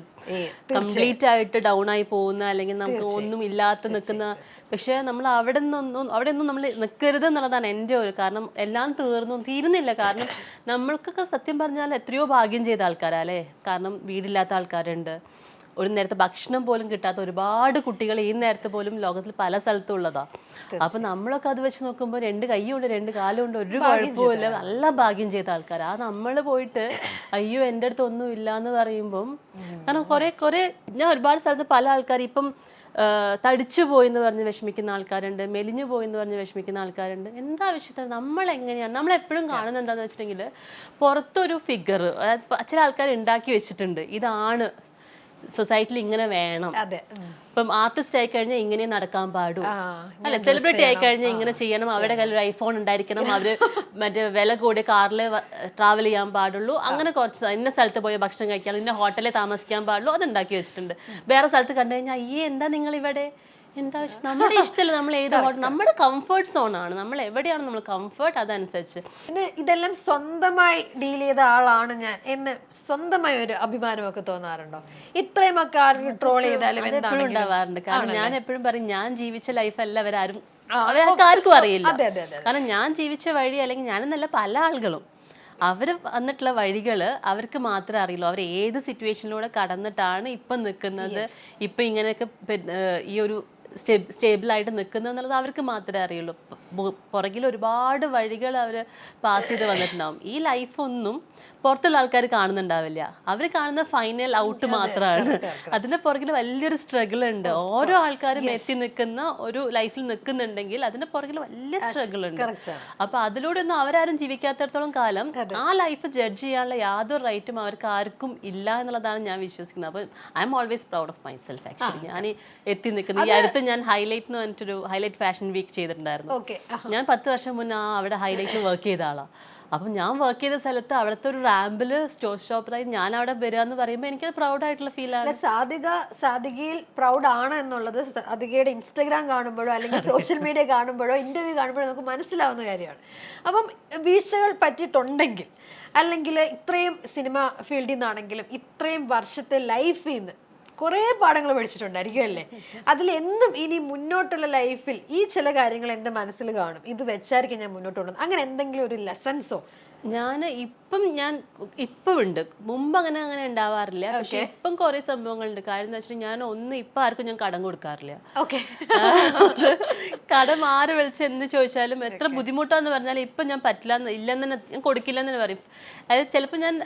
കംപ്ലീറ്റ് ആയിട്ട് ഡൗൺ ആയി പോകുന്ന, അല്ലെങ്കിൽ നമുക്ക് ഒന്നും ഇല്ലാത്ത നിൽക്കുന്ന. പക്ഷെ നമ്മൾ അവിടെ ഒന്നും നമ്മൾ നിൽക്കരുത് എന്നുള്ളതാണ് എൻ്റെ ഒരു കാരണം. എല്ലാം തീരുന്നില്ല. കാരണം നമ്മൾക്കൊക്കെ സത്യം പറഞ്ഞാൽ എത്രയോ ഭാഗ്യം ചെയ്ത ആൾക്കാരാ അല്ലേ. കാരണം വീടില്ലാത്ത ആൾക്കാരുണ്ട്, ഒരു നേരത്തെ ഭക്ഷണം പോലും കിട്ടാത്ത ഒരുപാട് കുട്ടികൾ ഈ നേരത്തെ പോലും ലോകത്തിൽ പല സ്ഥലത്തും ഉള്ളതാ. അപ്പൊ നമ്മളൊക്കെ അത് വെച്ച് നോക്കുമ്പോൾ 2 കൈയുണ്ട് 2 കാലുണ്ട്, ഒരു കുഴപ്പമില്ല, നല്ല ഭാഗ്യം ചെയ്ത ആൾക്കാർ. ആ നമ്മൾ പോയിട്ട് അയ്യോ എൻ്റെ അടുത്ത് ഒന്നും ഇല്ല എന്ന് പറയുമ്പം, കാരണം കുറെ ഞാൻ ഒരുപാട് സ്ഥലത്ത് പല ആൾക്കാർ ഇപ്പം തടിച്ചു പോയി എന്ന് പറഞ്ഞ് വിഷമിക്കുന്ന ആൾക്കാരുണ്ട്, മെലിഞ്ഞു പോയി എന്ന് പറഞ്ഞ് വിഷമിക്കുന്ന ആൾക്കാരുണ്ട്. എന്താ ആവശ്യത്തിന് നമ്മൾ എങ്ങനെയാണ്, നമ്മളെപ്പോഴും കാണുന്നത് എന്താണെന്ന് വെച്ചിട്ടുണ്ടെങ്കിൽ പുറത്തൊരു ഫിഗർ ചില ആൾക്കാർ ഉണ്ടാക്കി വെച്ചിട്ടുണ്ട്, ഇതാണ് സൊസൈറ്റിയിൽ ഇങ്ങനെ വേണം. ഇപ്പം ആർട്ടിസ്റ്റ് ആയി കഴിഞ്ഞാൽ ഇങ്ങനെ നടക്കാൻ പാടൂ, അല്ല സെലിബ്രിറ്റി ആയി കഴിഞ്ഞാൽ ഇങ്ങനെ ചെയ്യണം, അവരുടെ കയ്യിൽ ഒരു ഐഫോൺ ഉണ്ടായിരിക്കണം, അവര് മറ്റേ വില കൂടിയ കാറിൽ ട്രാവൽ ചെയ്യാൻ പാടുള്ളൂ, അങ്ങനെ കുറച്ച് ഇന്ന സ്ഥലത്ത് പോയി ഭക്ഷണം കഴിക്കാൻ, ഇന്ന ഹോട്ടലിൽ താമസിക്കാൻ പാടുള്ളൂ, അത് ഉണ്ടാക്കി വെച്ചിട്ടുണ്ട്. വേറെ സ്ഥലത്ത് കണ്ടു കഴിഞ്ഞാൽ അയ്യേ എന്താ നിങ്ങൾ ഇവിടെ, എന്താ നമ്മുടെ ഇഷ്ടമല്ല, നമ്മൾ ഏത് ഹോട്ടൽ, നമ്മുടെ കംഫർട്ട് സോൺ ആണ്, നമ്മൾ എവിടെയാണ് നമ്മൾ കംഫർട്ട് അതനുസരിച്ച്. പിന്നെ ഇതെല്ലാം സ്വന്തമായി ഡീൽ ചെയ്ത ആളാണ് ഞാൻ എന്ന് സ്വന്തമായി ഒരു അഭിമാനമൊക്കെ തോന്നാറുണ്ടോ? ഇത്രയുമൊക്കെ ആരും ട്രോൾ ചെയ്താലും എപ്പോഴും ഉണ്ടാവാറുണ്ട്. കാരണം ഞാൻ എപ്പോഴും പറയും, ഞാൻ ജീവിച്ച ലൈഫല്ല അവരാരും ആർക്കും അറിയില്ല. കാരണം ഞാൻ ജീവിച്ച വഴി, അല്ലെങ്കിൽ ഞാനെന്നല്ല പല ആളുകളും അവർ വന്നിട്ടുള്ള വഴികൾ അവർക്ക് മാത്രമേ അറിയുള്ളൂ. അവർ ഏത് സിറ്റുവേഷനിലൂടെ കടന്നിട്ടാണ് ഇപ്പം നിൽക്കുന്നത്, ഇപ്പം ഇങ്ങനെയൊക്കെ ഈ ഒരു സ്റ്റേബിളായിട്ട് നിൽക്കുന്നത് എന്നുള്ളത് അവർക്ക് മാത്രമേ അറിയുള്ളൂ. പുറകിൽ ഒരുപാട് വഴികൾ അവർ പാസ് ചെയ്ത് വന്നിട്ടുണ്ടാവും. ഈ ലൈഫൊന്നും പുറത്തുള്ള ആൾക്കാർ കാണുന്നുണ്ടാവില്ല. അവർ കാണുന്ന ഫൈനൽ ഔട്ട് മാത്രമാണ്. അതിന്റെ പുറകിൽ വലിയൊരു സ്ട്രഗിൾ ഉണ്ട്. ഓരോ ആൾക്കാരും എത്തി നിൽക്കുന്ന ഒരു ലൈഫിൽ നിൽക്കുന്നുണ്ടെങ്കിൽ അതിന്റെ പുറകിൽ വലിയ സ്ട്രഗിൾ ഉണ്ട്. അപ്പൊ അതിലൂടെ ഒന്നും അവരാരും ജീവിക്കാത്തടത്തോളം കാലം ആ ലൈഫ് ജഡ്ജ് ചെയ്യാനുള്ള യാതൊരു റൈറ്റും അവർക്ക് ആർക്കും ഇല്ല എന്നുള്ളതാണ് ഞാൻ വിശ്വസിക്കുന്നത്. അപ്പൊ I M always proud of myself. Actually ഞാൻ എത്തി നിൽക്കുന്നത്, ഈ അടുത്ത് ഞാൻ ഹൈലൈറ്റ് എന്ന് പറഞ്ഞിട്ടൊരു ഹൈലൈറ്റ് ഫാഷൻ വീക്ക് ചെയ്തിട്ടുണ്ടായിരുന്നു. ഞാൻ 10 വർഷം മുന്നേ അവിടെ ഹൈലൈറ്റിൽ വർക്ക് ചെയ്ത ആളാണ്. അപ്പം ഞാൻ വർക്ക് ചെയ്ത സ്ഥലത്ത് അവിടുത്തെ ഒരു റാമ്പിൽ സ്റ്റോർ ഷോപ്പറായി ഞാൻ അവിടെ വരിക എന്ന് പറയുമ്പോൾ എനിക്കത് പ്രൗഡായിട്ടുള്ള ഫീലാണ്. സാധികയിൽ പ്രൗഡ് ആണ് എന്നുള്ളത് സാധികയുടെ ഇൻസ്റ്റഗ്രാം കാണുമ്പോഴോ അല്ലെങ്കിൽ സോഷ്യൽ മീഡിയ കാണുമ്പോഴോ ഇന്റർവ്യൂ കാണുമ്പോഴോ നമുക്ക് മനസ്സിലാവുന്ന കാര്യമാണ്. അപ്പം വീഴ്ചകൾ പറ്റിയിട്ടുണ്ടെങ്കിൽ, അല്ലെങ്കിൽ ഇത്രയും സിനിമ ഫീൽഡിൽ നിന്നാണെങ്കിലും ഇത്രയും വർഷത്തെ ലൈഫിൽ നിന്ന് കുറേ പാഠങ്ങൾ പഠിച്ചിട്ടുണ്ടായിരിക്കും അല്ലേ? അതിലെന്നും ഇനി മുന്നോട്ടുള്ള ലൈഫിൽ ഈ ചില കാര്യങ്ങൾ എൻ്റെ മനസ്സിൽ കാണും, ഇത് വെച്ചായിരിക്കും ഞാൻ മുന്നോട്ട് കൊണ്ടുവന്നത്, അങ്ങനെ എന്തെങ്കിലും ഒരു ലെസൺസോ? ഞാൻ ഇപ്പം ഉണ്ട്, മുമ്പ് അങ്ങനെ ഉണ്ടാവാറില്ല. പക്ഷെ ഇപ്പം കുറെ സംഭവങ്ങളുണ്ട്. കാര്യം എന്താ വെച്ചിട്ടുണ്ടെങ്കിൽ ഇപ്പം ആർക്കും ഞാൻ കടം കൊടുക്കാറില്ല. കടം ആര് വിളിച്ച് എന്ന് ചോദിച്ചാലും എത്ര ബുദ്ധിമുട്ടാന്ന് പറഞ്ഞാൽ ഇപ്പം ഞാൻ പറ്റില്ല, ഇല്ലെന്ന് തന്നെ, ഞാൻ കൊടുക്കില്ലെന്ന് തന്നെ പറയും. അതായത് ചിലപ്പോൾ ഞാൻ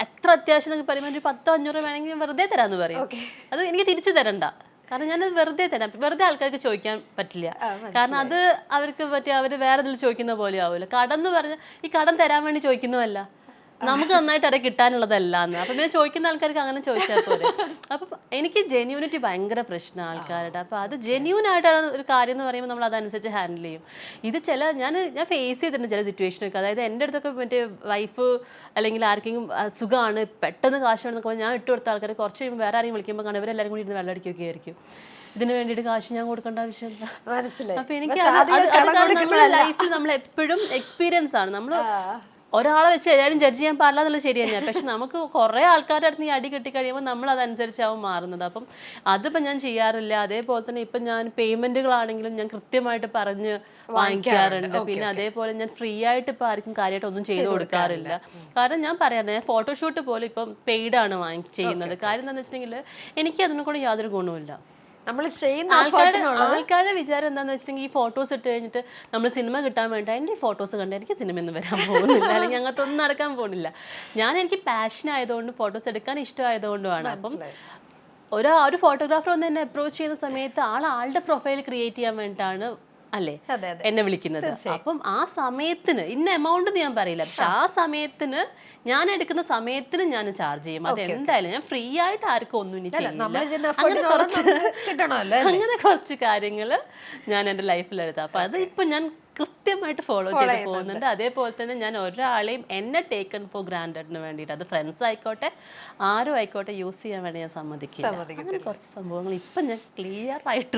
എത്ര അത്യാവശ്യം എന്നൊക്കെ പറയുമ്പോൾ ഒരു 10-500 വേണമെങ്കിൽ ഞാൻ വെറുതെ തരാമെന്ന് പറയും. അത് എനിക്ക് തിരിച്ചു തരണ്ട, കാരണം ഞാനത് വെറുതെ തരാം. വെറുതെ ആൾക്കാർക്ക് ചോദിക്കാൻ പറ്റില്ല, കാരണം അത് അവർക്ക് അവർ വേറെ ഇതിൽ ചോദിക്കുന്ന പോലെ ആവില്ല. കടം എന്ന് പറഞ്ഞാൽ ഈ കടം തരാൻ വേണ്ടി ചോദിക്കുന്നതല്ല, നമുക്ക് നന്നായിട്ട് അവിടെ കിട്ടാനുള്ളതല്ല എന്ന്. അപ്പം പിന്നെ ചോദിക്കുന്ന ആൾക്കാർക്ക് അങ്ങനെ ചോദിച്ചാൽ പോലെ. അപ്പം എനിക്ക് ജെന്യൂനിറ്റി ഭയങ്കര പ്രശ്നമാണ് ആൾക്കാരുടെ. അപ്പം അത് ജെന്യൂൻ ആയിട്ടാണ് ഒരു കാര്യം എന്ന് പറയുമ്പോൾ നമ്മൾ അതനുസരിച്ച് ഹാൻഡിൽ ചെയ്യും. ഇത് ഞാൻ ഫേസ് ചെയ്തിട്ടുണ്ട് ചില സിറ്റുവേഷനൊക്കെ. അതായത് എൻ്റെ അടുത്തൊക്കെ മറ്റേ വൈഫ് അല്ലെങ്കിൽ ആർക്കെങ്കിലും സുഖമാണ്, പെട്ടെന്ന് കാശ് വേണമെന്നൊക്കെ ഞാൻ ഇട്ട് കൊടുത്ത ആൾക്കാർ കുറച്ച് കഴിയുമ്പോൾ വേറെ ആരെയും വിളിക്കുമ്പോൾ കാണും ഇവരെല്ലാവരും കൂടി ഇരുന്ന് വെള്ളം അടിക്കുകയൊക്കെ ആയിരിക്കും. ഇതിന് വേണ്ടിയിട്ട് കാശ് ഞാൻ കൊടുക്കേണ്ട ആവശ്യം എന്താ? അപ്പം എനിക്ക് നമ്മുടെ ലൈഫിൽ നമ്മൾ എപ്പോഴും എക്സ്പീരിയൻസ് ആണ്. നമ്മൾ ഒരാളെ വെച്ച് എല്ലാവരും ജഡ്ജ് ചെയ്യാൻ പാടില്ല എന്നുള്ളത് ശരി തന്നെയാണ്. പക്ഷെ നമുക്ക് കുറേ ആൾക്കാരുടെ അടുത്ത് ഈ അടി കിട്ടി കഴിയുമ്പോൾ നമ്മൾ അതനുസരിച്ചാവും മാറുന്നത്. അപ്പം അതിപ്പോൾ ഞാൻ ചെയ്യാറില്ല. അതേപോലെ തന്നെ ഇപ്പം ഞാൻ പേയ്മെൻറ്റുകളാണെങ്കിലും ഞാൻ കൃത്യമായിട്ട് പറഞ്ഞ് വാങ്ങിക്കാറുണ്ട്. പിന്നെ അതേപോലെ ഞാൻ ഫ്രീ ആയിട്ട് ഇപ്പോൾ ആർക്കും കാര്യമായിട്ട് ഒന്നും ചെയ്ത് കൊടുക്കാറില്ല. കാരണം ഞാൻ പറയാറുണ്ട്, ഞാൻ ഫോട്ടോഷൂട്ട് പോലും ഇപ്പം പെയ്ഡാണ് ചെയ്യുന്നത്. കാര്യം എന്താണെന്ന് വെച്ചിട്ടുണ്ടെങ്കിൽ എനിക്ക് അതിനെ കൊണ്ട് യാതൊരു ഗുണവുമില്ല. ആൾക്കാരുടെ വിചാരം എന്താണെന്ന് വെച്ചിട്ടുണ്ടെങ്കിൽ ഈ ഫോട്ടോസ് ഇട്ട് കഴിഞ്ഞിട്ട് നമ്മൾ സിനിമ കിട്ടാൻ വേണ്ടി എൻ്റെ ഈ ഫോട്ടോസ് കണ്ട് എനിക്ക് സിനിമയൊന്നും വരാൻ പോകുന്നില്ല, അല്ലെങ്കിൽ അങ്ങനത്തെ ഒന്നും നടക്കാൻ പോകുന്നില്ല. എനിക്ക് പാഷൻ ആയതുകൊണ്ടും ഫോട്ടോസ് എടുക്കാൻ ഇഷ്ടമായതുകൊണ്ടുമാണ്. അപ്പം ഒരു ഫോട്ടോഗ്രാഫർ വന്ന് എന്നെ അപ്രോച്ച് ചെയ്യുന്ന സമയത്ത് ആളുടെ പ്രൊഫൈൽ ക്രിയേറ്റ് ചെയ്യാൻ വേണ്ടിയിട്ടാണ് അല്ലേ എന്നെ വിളിക്കുന്നത്. അപ്പം ആ സമയത്തിന് ഇന്ന എമൗണ്ട് ഞാൻ പറയില്ല, പക്ഷെ ആ സമയത്തിന് ഞാൻ എടുക്കുന്ന സമയത്തിന് ഞാൻ ചാർജ് ചെയ്യും. അത് എന്തായാലും ഞാൻ ഫ്രീ ആയിട്ട് ആർക്കും ഒന്നും ഇനി ചെയ്യില്ല. അങ്ങനെ കുറച്ച് കാര്യങ്ങൾ ഞാൻ എൻ്റെ ലൈഫിൽ എടുത്താം. അപ്പം അത് ഇപ്പം ഞാൻ കൃത്യമായിട്ട് ഫോളോ ചെയ്ത് പോകുന്നുണ്ട്. അതേപോലെ തന്നെ ഞാൻ ഒരാളെയും എന്നെ ടേക്കൺ ഫോർ ഗ്രാൻഡഡിന് വേണ്ടിയിട്ട്, അത് ഫ്രണ്ട്സ് ആയിക്കോട്ടെ ആരും ആയിക്കോട്ടെ, യൂസ് ചെയ്യാൻ വേണ്ടി ഞാൻ സമ്മതിക്കില്ല. അങ്ങനെ കുറച്ച് സംഭവങ്ങൾ ഇപ്പം ഞാൻ ക്ലിയർ ആയിട്ട്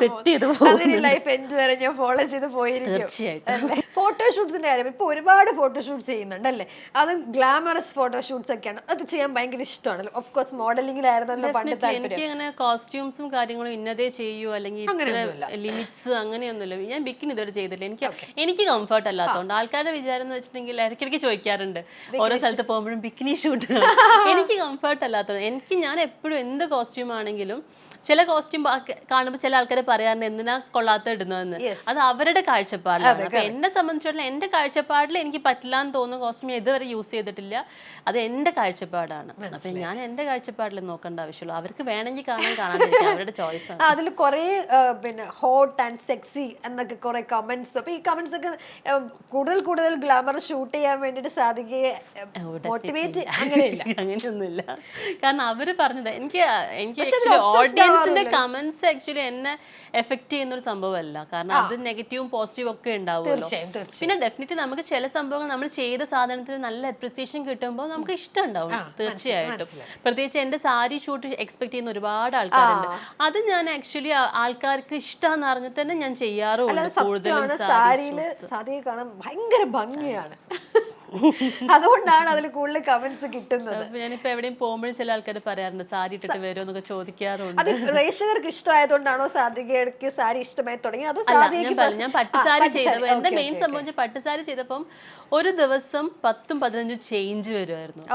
സെറ്റ് ചെയ്ത് പോകും. ലൈഫ് എൻഡ് വരെ ഞാൻ ഫോളോ ചെയ്ത് പോയിരിക്കും. തീർച്ചയായിട്ടും. ഫോട്ടോഷൂട്ട്സിന്റെ കാര്യം ഇപ്പൊ ഒരുപാട് ഫോട്ടോഷൂട്ട്സ് ചെയ്യുന്നുണ്ട് അല്ലേ? അതും ഗ്ലാമറസ് ഫോട്ടോഷൂട്ട്സ് ഒക്കെയാണ്. അത് ചെയ്യാൻ ഭയങ്കര ഇഷ്ടമാണല്ലോ. ഓഫ് കോഴ്സ് മോഡലിംഗിലായിരുന്നല്ലോ പണ്ട് താല്പര്യം. എനിക്ക് അങ്ങനെ കോസ്റ്റ്യൂംസും കാര്യങ്ങളും ഇന്നതേ ചെയ്യൂ അല്ലെങ്കിൽ ഇത്ര ലിമിറ്റ്സ് അങ്ങനെയൊന്നുമില്ല. ഞാൻ ബിക്കിനി ഇതുവരെ ചെയ്തില്ല. എനിക്ക് കംഫർട്ട് അല്ലാത്തതുകൊണ്ട് ആൾക്കാരുടെ വിചാരം എന്ന് വെച്ചിട്ടുണ്ടെങ്കിൽ ഇടയ്ക്കിടയ്ക്ക് ചോദിക്കാറുണ്ട് ഓരോ സ്ഥലത്ത് പോകുമ്പോഴും ബിക്കിനി ഷൂട്ട്. എനിക്ക് കംഫർട്ട് അല്ലാത്തത്. ഞാൻ എപ്പോഴും എന്ത് കോസ്റ്റ്യൂം ആണെങ്കിലും, ചില കോസ്റ്റ്യൂം കാണുമ്പോൾ ചില ആൾക്കാർ പറയാറുണ്ട് എന്തിനാ കൊള്ളാത്ത ഇടുന്നതെന്ന്. അത് അവരുടെ കാഴ്ചപ്പാടിലാണ്. അപ്പൊ എന്നെ സംബന്ധിച്ചിടത്തോളം എന്റെ കാഴ്ചപ്പാടിൽ എനിക്ക് പറ്റില്ല എന്ന് തോന്നുന്ന കോസ്റ്റ്യൂം ഇതുവരെ യൂസ് ചെയ്തിട്ടില്ല. അത് എന്റെ കാഴ്ചപ്പാടാണ്. അപ്പൊ ഞാൻ എന്റെ കാഴ്ചപ്പാടിൽ നോക്കേണ്ട ആവശ്യമുള്ളൂ. അവർക്ക് വേണമെങ്കിൽ കാണാതിരിക്കാം, അവരുടെ ചോയ്സ് ആണ്. അതിൽ കുറെ പിന്നെ ഹോട്ട് ആൻഡ് സെക്സി എന്നൊക്കെ കുറെ കമന്റ്സ്. അപ്പൊ ഈ കമന്റ്സ് ഒക്കെ കൂടുതൽ ഗ്ലാമർ ഷൂട്ട് ചെയ്യാൻ വേണ്ടിട്ട് സാധിക്കുകയെ മോട്ടിവേറ്റ് അങ്ങനെയൊന്നുമില്ല. കാരണം അവര് പറഞ്ഞത് എനിക്ക് ഓഡിയൻസിന്റെ കമന്റ്സ് ആക്ച്വലി എന്നെ എഫക്ട് ചെയ്യുന്ന ഒരു സംഭവമല്ല. കാരണം അത് നെഗറ്റീവും പോസിറ്റീവും ഒക്കെ ഉണ്ടാവുമല്ലോ. പിന്നെ ഡെഫിനറ്റ്ലി നമുക്ക് ചില സംഭവങ്ങൾ നമ്മൾ ചെയ്ത സാധനത്തിന് നല്ല അപ്രിസിയേഷൻ കിട്ടുമ്പോൾ നമുക്ക് ഇഷ്ടം ഉണ്ടാവും തീർച്ചയായിട്ടും. പ്രത്യേകിച്ച് എന്റെ സാരി ഷൂട്ട് എക്സ്പെക്ട് ചെയ്യുന്ന ഒരുപാട് ആൾക്കാരുണ്ട്. അത് ഞാൻ ആക്ച്വലി ആൾക്കാർക്ക് ഇഷ്ടമാണെന്ന് അറിഞ്ഞിട്ട് തന്നെ ഞാൻ ചെയ്യാറുണ്ട്. കൂടുതലും സാരിയില് സാരിയെ കാണാൻ ഭയങ്കര ഭംഗിയാണ്. അതുകൊണ്ടാണ് അതിൽ കൂടുതൽ കമന്റ്സ് കിട്ടുന്നത്. ഞാനിപ്പോ എവിടെയും പോകുമ്പോഴും ചില ആൾക്കാർ പറയാറുണ്ട് സാരി ഇട്ടിട്ട് വരുമോ എന്നൊക്കെ ചോദിക്കാറുണ്ട്. അത് പ്രേക്ഷകർക്ക് ഇഷ്ടമായതുകൊണ്ടാണോ സാരികയ്ക്ക് സാരി ഇഷ്ടമായി തുടങ്ങി? അതോ ഞാൻ പട്ടുസാരി ചെയ്തപ്പോ എന്റെ മെയിൻ സംഭവിച്ച പട്ടുസാരി ചെയ്തപ്പം ഒരു ദിവസം 10-15 ചേഞ്ച് വരുമായിരുന്നു.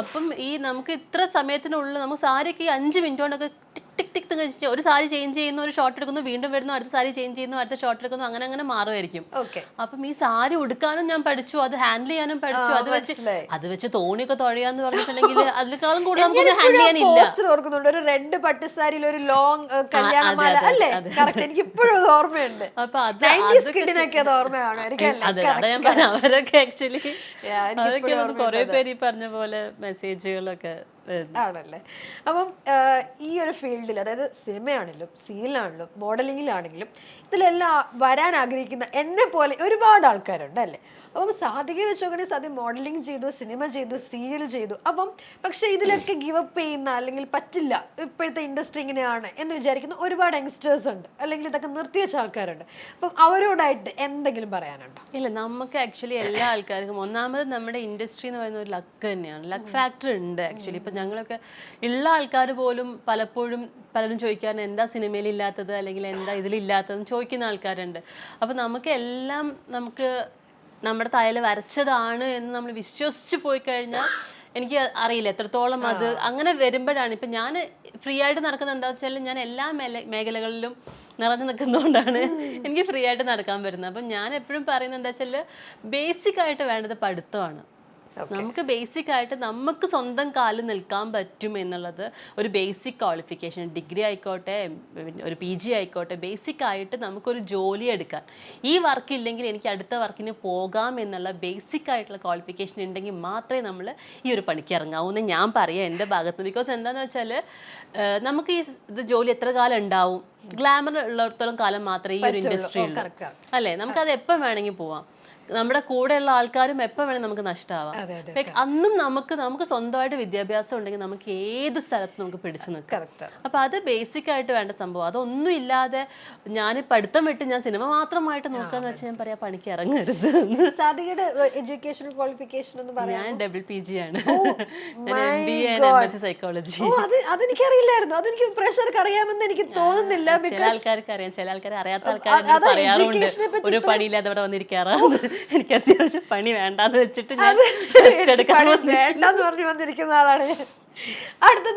അപ്പം ഈ നമുക്ക് ഇത്ര സമയത്തിനുള്ളിൽ നമുക്ക് സാരിക്ക് 5 മിനിറ്റ് കൊണ്ടൊക്കെ ടിക് ടിക് ടിക് ഒരു സാരി ചേഞ്ച് ചെയ്യുന്നു, ഒരു ഷോട്ട് എടുക്കുന്നു, വീണ്ടും വരുന്നു, അടുത്ത സാരി ചേഞ്ച് ചെയ്യുന്നു, അടുത്ത ഷോട്ട് എടുക്കുന്നു, അങ്ങനെ മാറുമായിരിക്കും. അപ്പം ഈ സാരി ഉടുക്കാനും ഞാൻ പഠിച്ചു, അത് ഹാൻഡിൽ ചെയ്യാനും പഠിച്ചു. അത് വെച്ച് തോണിയൊക്കെ തുഴയാന്ന് പറഞ്ഞിട്ടുണ്ടെങ്കിൽ അതിനേക്കാളും കൂടുതൽ നമുക്ക് ഹാൻഡിൽ ചെയ്യാനില്ല. ഓർക്കുന്നുണ്ട് ഒരു റെഡ് പട്ടുസാരിയിൽ ഒരു ലോങ് കല്യാണമാല അല്ലേ? എനിക്ക് ഇപ്പോഴും ഓർമ്മയുണ്ട്. അപ്പൊ അത് ഓർമ്മയാണ്. അവരൊക്കെ ആക്ച്വലി അതൊക്കെ കുറെ പേര് ഈ പറഞ്ഞ പോലെ മെസ്സേജുകളൊക്കെ ആണല്ലേ. അപ്പം ഈ ഒരു ഫീൽഡിൽ, അതായത് സിനിമയാണെങ്കിലും സീരിയലാണെങ്കിലും മോഡലിങ്ങിലാണെങ്കിലും ഇതിലെല്ലാം വരാൻ ആഗ്രഹിക്കുന്ന എന്നെ പോലെ ഒരുപാട് ആൾക്കാരുണ്ട് അല്ലേ? അപ്പം സാധിക വെച്ച് നോക്കണമെങ്കിൽ സാധ്യം മോഡലിംഗ് ചെയ്തു, സിനിമ ചെയ്തു, സീരിയൽ ചെയ്തു. അപ്പം പക്ഷെ ഇതിലൊക്കെ ഗിവ് അപ്പ് ചെയ്യുന്ന അല്ലെങ്കിൽ പറ്റില്ല ഇപ്പോഴത്തെ ഇൻഡസ്ട്രി ഇങ്ങനെയാണ് എന്ന് വിചാരിക്കുന്ന ഒരുപാട് യങ്സ്റ്റേഴ്സ് ഉണ്ട്, അല്ലെങ്കിൽ ഇതൊക്കെ നിർത്തിവെച്ച ആൾക്കാരുണ്ട്. അപ്പം അവരോടായിട്ട് എന്തെങ്കിലും പറയാനുണ്ടോ? ഇല്ല, നമുക്ക് ആക്ച്വലി എല്ലാ ആൾക്കാർക്കും ഒന്നാമത് നമ്മുടെ ഇൻഡസ്ട്രി എന്ന് പറയുന്ന ഒരു ലക്ക് തന്നെയാണ്. ലക്ക് ഫാക്ടർ ഉണ്ട് ആക്ച്വലി. ഇപ്പം ഞങ്ങളൊക്കെ ഉള്ള ആൾക്കാർ പോലും പലരും ചോദിക്കാറുണ്ട് എന്താ സിനിമയിൽ ഇല്ലാത്തത് അല്ലെങ്കിൽ എന്താ ഇതിലില്ലാത്തതെന്ന് ചോദിക്കുന്ന ആൾക്കാരുണ്ട്. അപ്പം നമുക്ക് നമ്മുടെ തലയിൽ വരച്ചതാണ് എന്ന് നമ്മൾ വിശ്വസിച്ച് പോയി കഴിഞ്ഞാൽ എനിക്ക് അറിയില്ല എത്രത്തോളം അത് അങ്ങനെ വരുമ്പോഴാണ്. ഇപ്പം ഞാൻ ഫ്രീ ആയിട്ട് നടക്കുന്നത് എന്താ വെച്ചാൽ ഞാൻ എല്ലാ മേഖലകളിലും നിറഞ്ഞു നിൽക്കുന്നതുകൊണ്ടാണ് എനിക്ക് ഫ്രീ ആയിട്ട് നടക്കാൻ പറ്റുന്നത്. അപ്പം ഞാൻ എപ്പോഴും പറയുന്നത് എന്താ വെച്ചാൽ ബേസിക് ആയിട്ട് വേണ്ടത് പഠിത്തമാണ്. നമുക്ക് ബേസിക് ആയിട്ട് നമുക്ക് സ്വന്തം കാലിൽ നിൽക്കാൻ പറ്റും എന്നുള്ളത് ഒരു ബേസിക് ക്വാളിഫിക്കേഷൻ, ഡിഗ്രി ആയിക്കോട്ടെ ഒരു PG ആയിക്കോട്ടെ, ബേസിക് ആയിട്ട് നമുക്കൊരു ജോലി എടുക്കാൻ, ഈ വർക്ക് ഇല്ലെങ്കിൽ എനിക്ക് അടുത്ത വർക്കിന് പോകാം എന്നുള്ള ബേസിക് ആയിട്ടുള്ള ക്വാളിഫിക്കേഷൻ ഉണ്ടെങ്കിൽ മാത്രമേ നമ്മൾ ഈ ഒരു പണിക്ക് ഇറങ്ങാവൂ എന്ന് ഞാൻ പറയാം എൻ്റെ ഭാഗത്ത്. ബിക്കോസ് എന്താണെന്ന് വെച്ചാൽ നമുക്ക് ഇത് ജോലി എത്ര കാലം ഉണ്ടാവും, ഗ്ലാമർ ഉള്ളിടത്തോളം കാലം മാത്രമേ ഈ ഒരു ഇൻഡസ്ട്രി ഉള്ളൂ അല്ലേ? നമുക്കത് എപ്പം വേണമെങ്കിൽ പോവാം. നമ്മുടെ കൂടെയുള്ള ആൾക്കാരും എപ്പോൾ വേണമെങ്കിൽ നമുക്ക് നഷ്ടമാവാം. അന്നും നമുക്ക് സ്വന്തമായിട്ട് വിദ്യാഭ്യാസം ഉണ്ടെങ്കിൽ നമുക്ക് ഏത് സ്ഥലത്ത് നമുക്ക് പിടിച്ചു നിൽക്കാം. അപ്പൊ അത് ബേസിക് ആയിട്ട് വേണ്ട സംഭവം. അതൊന്നും ഇല്ലാതെ ഞാൻ പഠിത്തം വിട്ട് ഞാൻ സിനിമ മാത്രമായിട്ട് നോക്കാന്ന് വെച്ചാൽ ഞാൻ പറയാ പണിക്ക് ഇറങ്ങരുത്. എഡ്യൂക്കേഷൻ ക്വാളിഫിക്കേഷൻ ഞാൻ PG ആണ്. ഞാൻ MBA and MSc സൈക്കോളജി. അതെനിക്കറിയില്ലായിരുന്നു. അതെനിക്ക് പ്രേക്ഷകർക്ക് അറിയാമെന്ന് എനിക്ക് തോന്നുന്നില്ല. ചില ആൾക്കാർക്ക് അറിയാം, ചില ആൾക്കാർ അറിയാത്ത ആൾക്കാർ പറയാറുണ്ട് ഒരു പണിയില്ലാതെ അവിടെ വന്നിരിക്കാറാണ്. എനിക്ക് അത്യാവശ്യം പണി വേണ്ടാന്ന് വെച്ചിട്ട് ഞാൻ വേണ്ടെന്ന് പറഞ്ഞു വന്നിരിക്കുന്ന ആളാണ് ഞാൻ.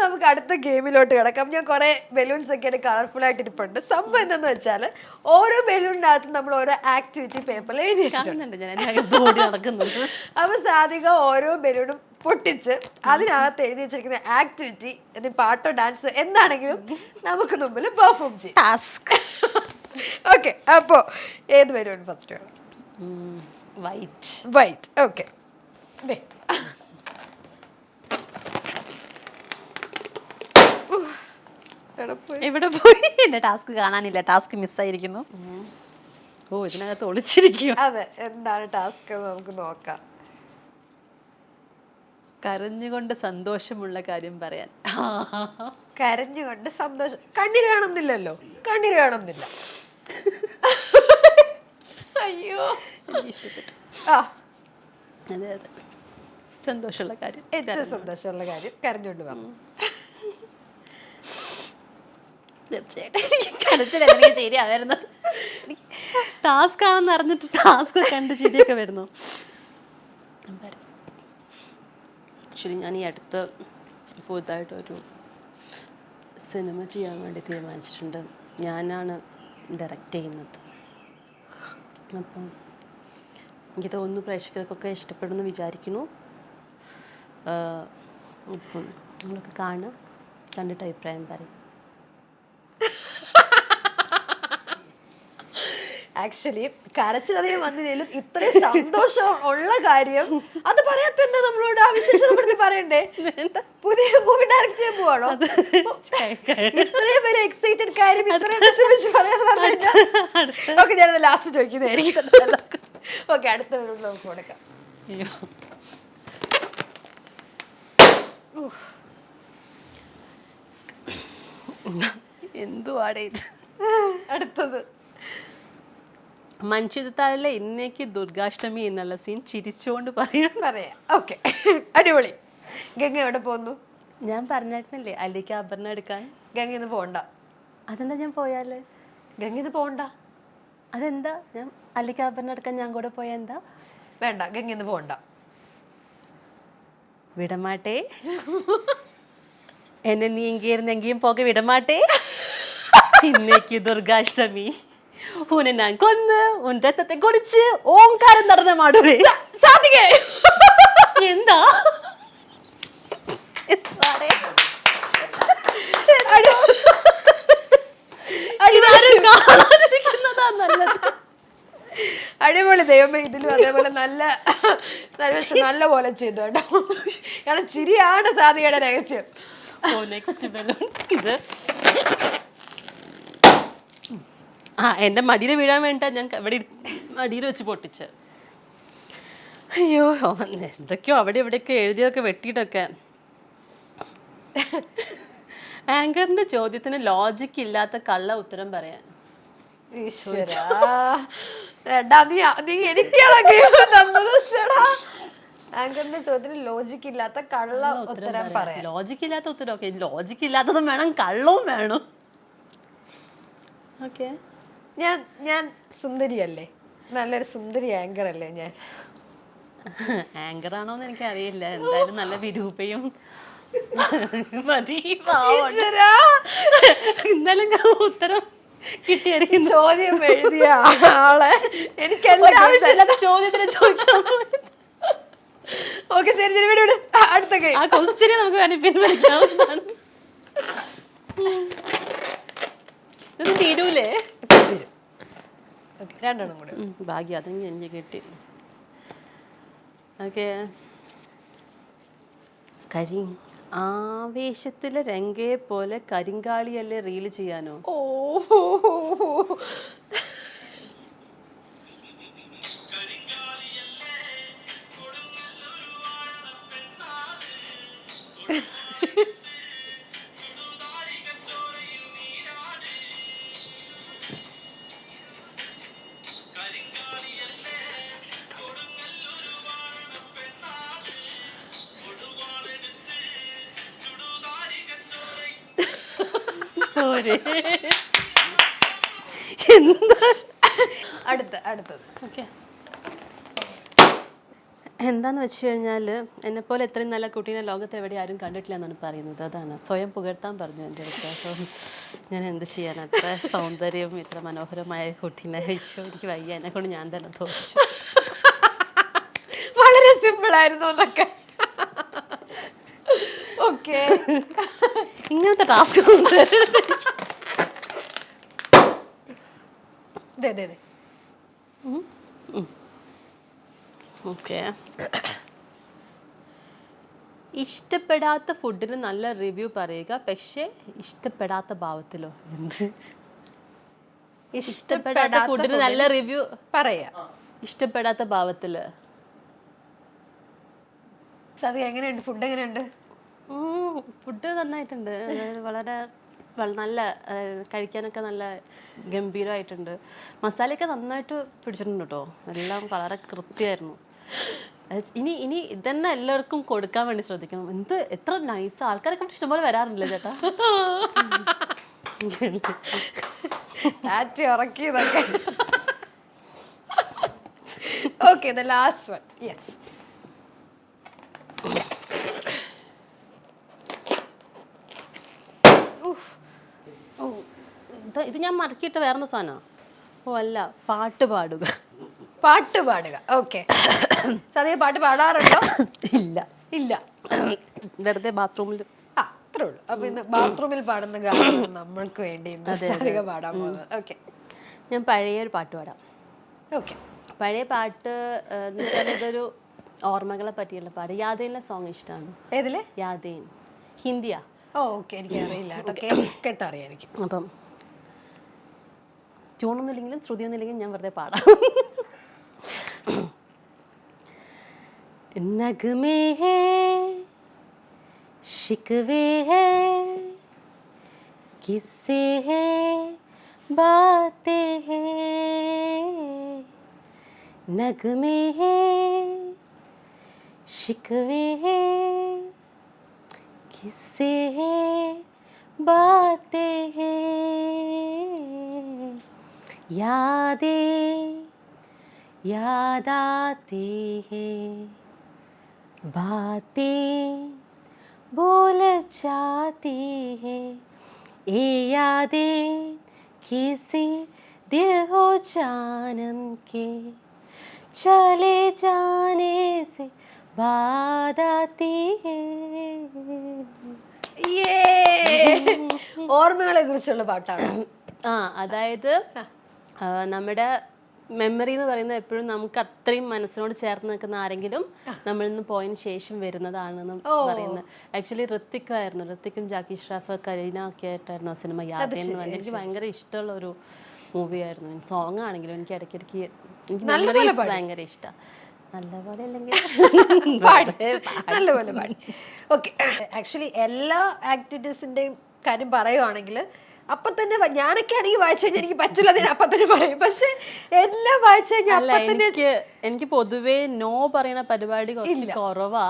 നമുക്ക് അടുത്ത ഗെയിമിലോട്ട് കിടക്കാം. ഞാൻ കുറെ ബലൂൺസ് ഒക്കെ ആയിട്ട് കളർഫുൾ ആയിട്ട് ഇരിപ്പുണ്ട്. സംഭവം എന്തെന്ന് വെച്ചാൽ ഓരോ ബലൂണിനകത്ത് നമ്മൾ ഓരോ ആക്ടിവിറ്റി പേപ്പറിൽ എഴുതി വെച്ചിട്ടുണ്ട്. അപ്പൊ സാധിക ഓരോ ബലൂണും പൊട്ടിച്ച് അതിനകത്ത് എഴുതി വെച്ചിരിക്കുന്ന ആക്ടിവിറ്റി, പാട്ടോ ഡാൻസ് എന്താണെങ്കിലും നമുക്ക് മുമ്പിൽ പെർഫോം ചെയ്യാം. ഓക്കെ, അപ്പോ ഏത് ബലൂൺ ഫസ്റ്റ് വേണം? വൈറ്റ്. ഓക്കെ, ഇവിടെ പോയി എന്റെ ടാസ്ക് കാണാനില്ല, ടാസ്ക് മിസ്സായിരിക്കുന്നു. ഓ ഇതിനകത്ത് ഒളിച്ചിരിക്കും. അതെ, എന്താണ് ടാസ്ക് എന്ന് നമുക്ക് നോക്കാം. കരഞ്ഞുകൊണ്ട് സന്തോഷമുള്ള കാര്യം പറയാൻ. കരഞ്ഞുകൊണ്ട് സന്തോഷം. കണ്ണീര് കാണുന്നില്ലല്ലോ, കണ്ണീര് കാണുന്നില്ല. അയ്യോ, എനിക്ക് ഇഷ്ടപ്പെട്ടു. ആ, അതെ അതെ, സന്തോഷമുള്ള കാര്യം. ഏറ്റവും സന്തോഷമുള്ള കാര്യം കരഞ്ഞുകൊണ്ട് പറഞ്ഞു. തീർച്ചയായിട്ടും കരച്ചിലെങ്കിൽ ശരിയായിരുന്നു. ടാസ്ക് ആണെന്ന് അറിഞ്ഞിട്ട് ടാസ്ക് കണ്ട് ചിരിയൊക്കെ വരുന്നു. ആക്ച്വലി ഞാൻ ഈ അടുത്ത് പുതുതായിട്ടൊരു സിനിമ ചെയ്യാൻ വേണ്ടി തീരുമാനിച്ചിട്ടുണ്ട്. ഞാനാണ് ഡയറക്റ്റ് ചെയ്യുന്നത്. അപ്പം എനിക്ക് തോന്നുന്നു പ്രേക്ഷകർക്കൊക്കെ ഇഷ്ടപ്പെടുമെന്ന് വിചാരിക്കുന്നു. അപ്പം നമ്മളൊക്കെ കാണുക, കണ്ടിട്ട് അഭിപ്രായം പറയും. ആക്ച്വലി കരച്ചിലധികം വന്നില്ലേലും ഇത്രയും സന്തോഷം ഉള്ള കാര്യം അത് പറയാത്ത എന്താ നമ്മളോട് ആ വിശേഷപ്പെടുത്തി പറയണ്ടേ? പുതിയ മൂവി ഡയറക്റ്റ് ചെയ്യാൻ പോവാണോ? ഇത്രയും പേര് എക്സൈറ്റഡ് കാര്യം ഇത്രയും വിഷമിച്ച് പറയാന്ന് പറഞ്ഞാൽ ഓക്കെ, ഞാനത് ലാസ്റ്റ് ചോദിക്കുന്നതായിരിക്കും. ഓക്കെ, അടുത്തവരോട് നമുക്ക് കൊടുക്കാം. എന്തുവാടേ ഇത്? അടുത്തത് മൺചിത്രത്താഴിലെ ഇന്നേക്ക് ദുർഗാഷ്ടമി എന്നുള്ള സീൻ ചിരിച്ചുകൊണ്ട് പറയാം. ഓക്കെ, അടിപൊളി. ഗംഗ എവിടെ പോന്നു? ഞാൻ പറഞ്ഞിരുന്നില്ലേ അല്ലിക്ക് ആഭരണം എടുക്കാൻ. ഗംഗ ഇന്ന് പോണ്ട. അതെന്താ ഞാൻ പോയാല്? ഗംഗ ഇന്ന് പോണ്ട. അതെന്താ? ഞാൻ അല്ലിക്ക് ആഭരണം എടുക്കാൻ ഞാൻ കൂടെ പോയാ എന്താ? വേണ്ട, ഗംഗ ഇന്ന് പോണ്ട. വിടമാട്ടേ, എന്നെ നീ എങ്കിയും പോകെ വിടമാട്ടേ. ഇന്നേക്ക് ദുർഗാഷ്ടമി, ഉന്നെ ഞാൻ കൊന്ന് ഉൻ രക്തത്തെ കുടിച്ച് ഓങ്കാരം നടന മാടുവേ. സാധികേ എന്താ അടിപൊളി. ദൈവമേ, ഇതിലും അതേപോലെ നല്ല നല്ല പോലെ ചെയ്തു കേട്ടോ. കാരണം ചിരിയാണ് സാധികയുടെ രഹസ്യം. ഇത് എന്റെ മടിയിൽ വീഴാൻ വേണ്ട ഞാൻ ഇവിടെ മടിയിൽ വെച്ച് പൊട്ടിച്ച്. അയ്യോ, എന്തൊക്കെയോ അവിടെ ഇവിടെയൊക്കെ എഴുതിയൊക്കെ വെട്ടിയിട്ടൊക്കെ. ആങ്കറിന്റെ ചോദ്യത്തിന് ലോജിക്ക് ഇല്ലാത്ത കള്ള ഉത്തരം പറയാൻ. ആങ്കറിന്റെ ചോദ്യത്തിന് ലോജിക്ക് ഇല്ലാത്ത കള്ള ഉത്തരം പറയാൻ. ലോജിക്ക് ഇല്ലാത്ത ഉത്തരം. ഓക്കെ, ലോജിക്ക് ഇല്ലാത്തതും വേണം, കള്ളവും വേണം. ഓക്കെ, ഞാൻ സുന്ദരിയല്ലേ? നല്ലൊരു സുന്ദരി ആങ്കർ അല്ലേ ഞാൻ? ആങ്കർ ആണോന്ന് എനിക്ക് അറിയില്ല. എന്തായാലും നല്ല വിരൂപയും എന്നാലും ഉത്തരം കിട്ടിയായിരിക്കും. ചോദ്യം എഴുതിയ ആളെ എനിക്ക് ചോദ്യത്തിന് ചോദിക്കാൻ. ഓക്കെ, ശരി ശരി, വിട്. അടുത്ത ആ ക്വസ്റ്റ്യനെ നമുക്ക് വേണമെങ്കിൽ പിൻവലിക്കാവുന്നതാണ്. ഇത് തീരൂലേ? രണ്ടെണ്ണം കൂടെ. ഭാഗ്യം, അതെങ്കിൽ എനിക്ക് കിട്ടി. ഓക്കെ, ആവേശത്തിലെ രംഗയെ പോലെ കരിങ്കാളിയല്ലേ റീല് ചെയ്യാനോ? ഓ, അടുത്തത്. ഓക്കെ, എന്താന്ന് വെച്ച് കഴിഞ്ഞാൽ എന്നെപ്പോലെ എത്രയും നല്ല കുട്ടീനെ ലോകത്ത് എവിടെ ആരും കണ്ടിട്ടില്ല എന്നാണ് പറയുന്നത്. അതാണ് സ്വയം പുകഴ്ത്താൻ പറഞ്ഞു എൻ്റെ അടുത്ത്. അപ്പം ഞാൻ എന്ത് ചെയ്യാൻ, അത്ര സൗന്ദര്യവും ഇത്ര മനോഹരമായ കുട്ടീനെ എനിക്ക് വയ്യ, എന്നെ കൊണ്ട് ഞാൻ തന്നെ തോന്നിച്ചു. വളരെ സിമ്പിൾ ആയിരുന്നു അതൊക്കെ. ഓക്കെ, ഇങ്ങനത്തെ ടാസ്ക് ഓക്കെ. ഇഷ്ടപ്പെടാത്ത ഫുഡിന് നല്ല റിവ്യൂ പറയുക, പക്ഷേ ഇഷ്ടപ്പെടാത്ത ഭാവത്തിലോ? എന്ത് ഇഷ്ടപ്പെടാത്ത ഫുഡിന് നല്ല റിവ്യൂ പറയാ. ഇഷ്ടപ്പെടാത്ത ഭാവത്തില് സതി എങ്ങനെയുണ്ട്? ഫുഡ് എങ്ങനെയുണ്ട്? ഫുഡ് നന്നായിട്ടുണ്ട്. അതായത് വളരെ നല്ല കഴിക്കാനൊക്കെ നല്ല ഗംഭീരമായിട്ടുണ്ട്. മസാലയൊക്കെ നന്നായിട്ട് പിടിച്ചിട്ടുണ്ട് കേട്ടോ. എല്ലാം വളരെ കൃത്യമായിരുന്നു. ഇനി ഇനി ഇതന്നെ എല്ലാവർക്കും കൊടുക്കാൻ വേണ്ടി ശ്രദ്ധിക്കണം. എത്ര നൈസ് ആൾക്കാരൊക്കെ ഇഷ്ടംപോലെ വരാറില്ലേ ചേട്ടാ? ഉറക്കിയതൊക്കെ. Okay, the last one. Yes. ഇത് ഞാൻ മറക്കിയിട്ട് വേറൊരു സാധനമാണ്. ഓ അല്ല, പാട്ട് പാടുക. പാട്ട് പാടുക. ഓക്കെ. സതിക പാട്ട് പാടാറുണ്ടോ? ഇല്ല ഇല്ല. വെറുതെ ബാത്റൂമിൽ. അത്രേ ഉള്ളൂ. അപ്പൊ ഇന്ന് ബാത്റൂമിൽ പാടുന്ന ഗാനമാണ് നമ്മൾക്ക് വേണ്ടി ഇന്ന് സതിക പാടാൻ പോകുന്നത്. ഓക്കെ, ഞാൻ പഴയ ഒരു പാട്ട് പാടാം. ഓക്കെ. പഴയ പാട്ട് ഇതൊരു ഓർമ്മകളെ പറ്റിയുള്ള പാട്ട്. യാദേനിലെ സോങ് ഇഷ്ടമാണ്. ഏതില്? യാദേൻ. ഹിന്ദിയാ. ഓ ഓക്കെ, എനിക്ക് അറിയില്ല കേട്ടറിയായിരിക്കും. അപ്പം ട്യൂണൊന്നുമില്ലെങ്കിലും ശ്രുതിയൊന്നുമില്ലെങ്കിലും ഞാൻ വെറുതെ പാടാം. നഗ്മേ ഹേ शिकवे हैं किस्से हैं बातें हैं नगमे हैं शिकवे हैं किस्से हैं बातें हैं याद आती हैं बातें बोल जाती है ये यादें किसी दिल हो जानम के चले जाने से बाद आती है. ഓർമ്മകളെ കുറിച്ചുള്ള പാട്ടാണ്. അതായത് നമ്മുടെ മെമ്മറി എന്ന് പറയുന്നത് എപ്പോഴും നമുക്ക് അത്രയും മനസ്സിനോട് ചേർന്ന് നിൽക്കുന്ന ആരെങ്കിലും നമ്മളിൽ നിന്ന് പോയതിന് ശേഷം വരുന്നതാണെന്ന് പറയുന്നത്. ആക്ച്വലി ഋത്തിക്കും ജാക്കി ഷ്രാഫ് കരീന ഒക്കെ ആയിട്ടായിരുന്നു ആ സിനിമ യാദേൻ എന്ന് പറഞ്ഞാൽ. എനിക്ക് ഭയങ്കര ഇഷ്ടമുള്ള ഒരു മൂവിയായിരുന്നു. സോങ് ആണെങ്കിലും എനിക്ക് ഇടയ്ക്കിടയ്ക്ക് എനിക്ക് മെമ്മറീസ് ഭയങ്കര ഇഷ്ടമാണ്. നല്ലപോലെ അല്ലെങ്കിൽ നല്ലപോലെ പാടി. ഓക്കെ, ആക്ച്വലി എല്ലാ ആക്ടിവിറ്റീസിന്റെയും കാര്യം പറയുവാണെങ്കിൽ അപ്പൊ തന്നെ ഞാനൊക്കെ ആണെങ്കിൽ വായിച്ചു കഴിഞ്ഞാൽ എനിക്ക് പറ്റില്ല, ഞാൻ അപ്പൊ തന്നെ പറയും. പക്ഷെ എല്ലാം വായിച്ചു കഴിഞ്ഞാൽ എനിക്ക് പൊതുവേ നോ പറയുന്ന പരിപാടി കുറച്ച് കുറവാ.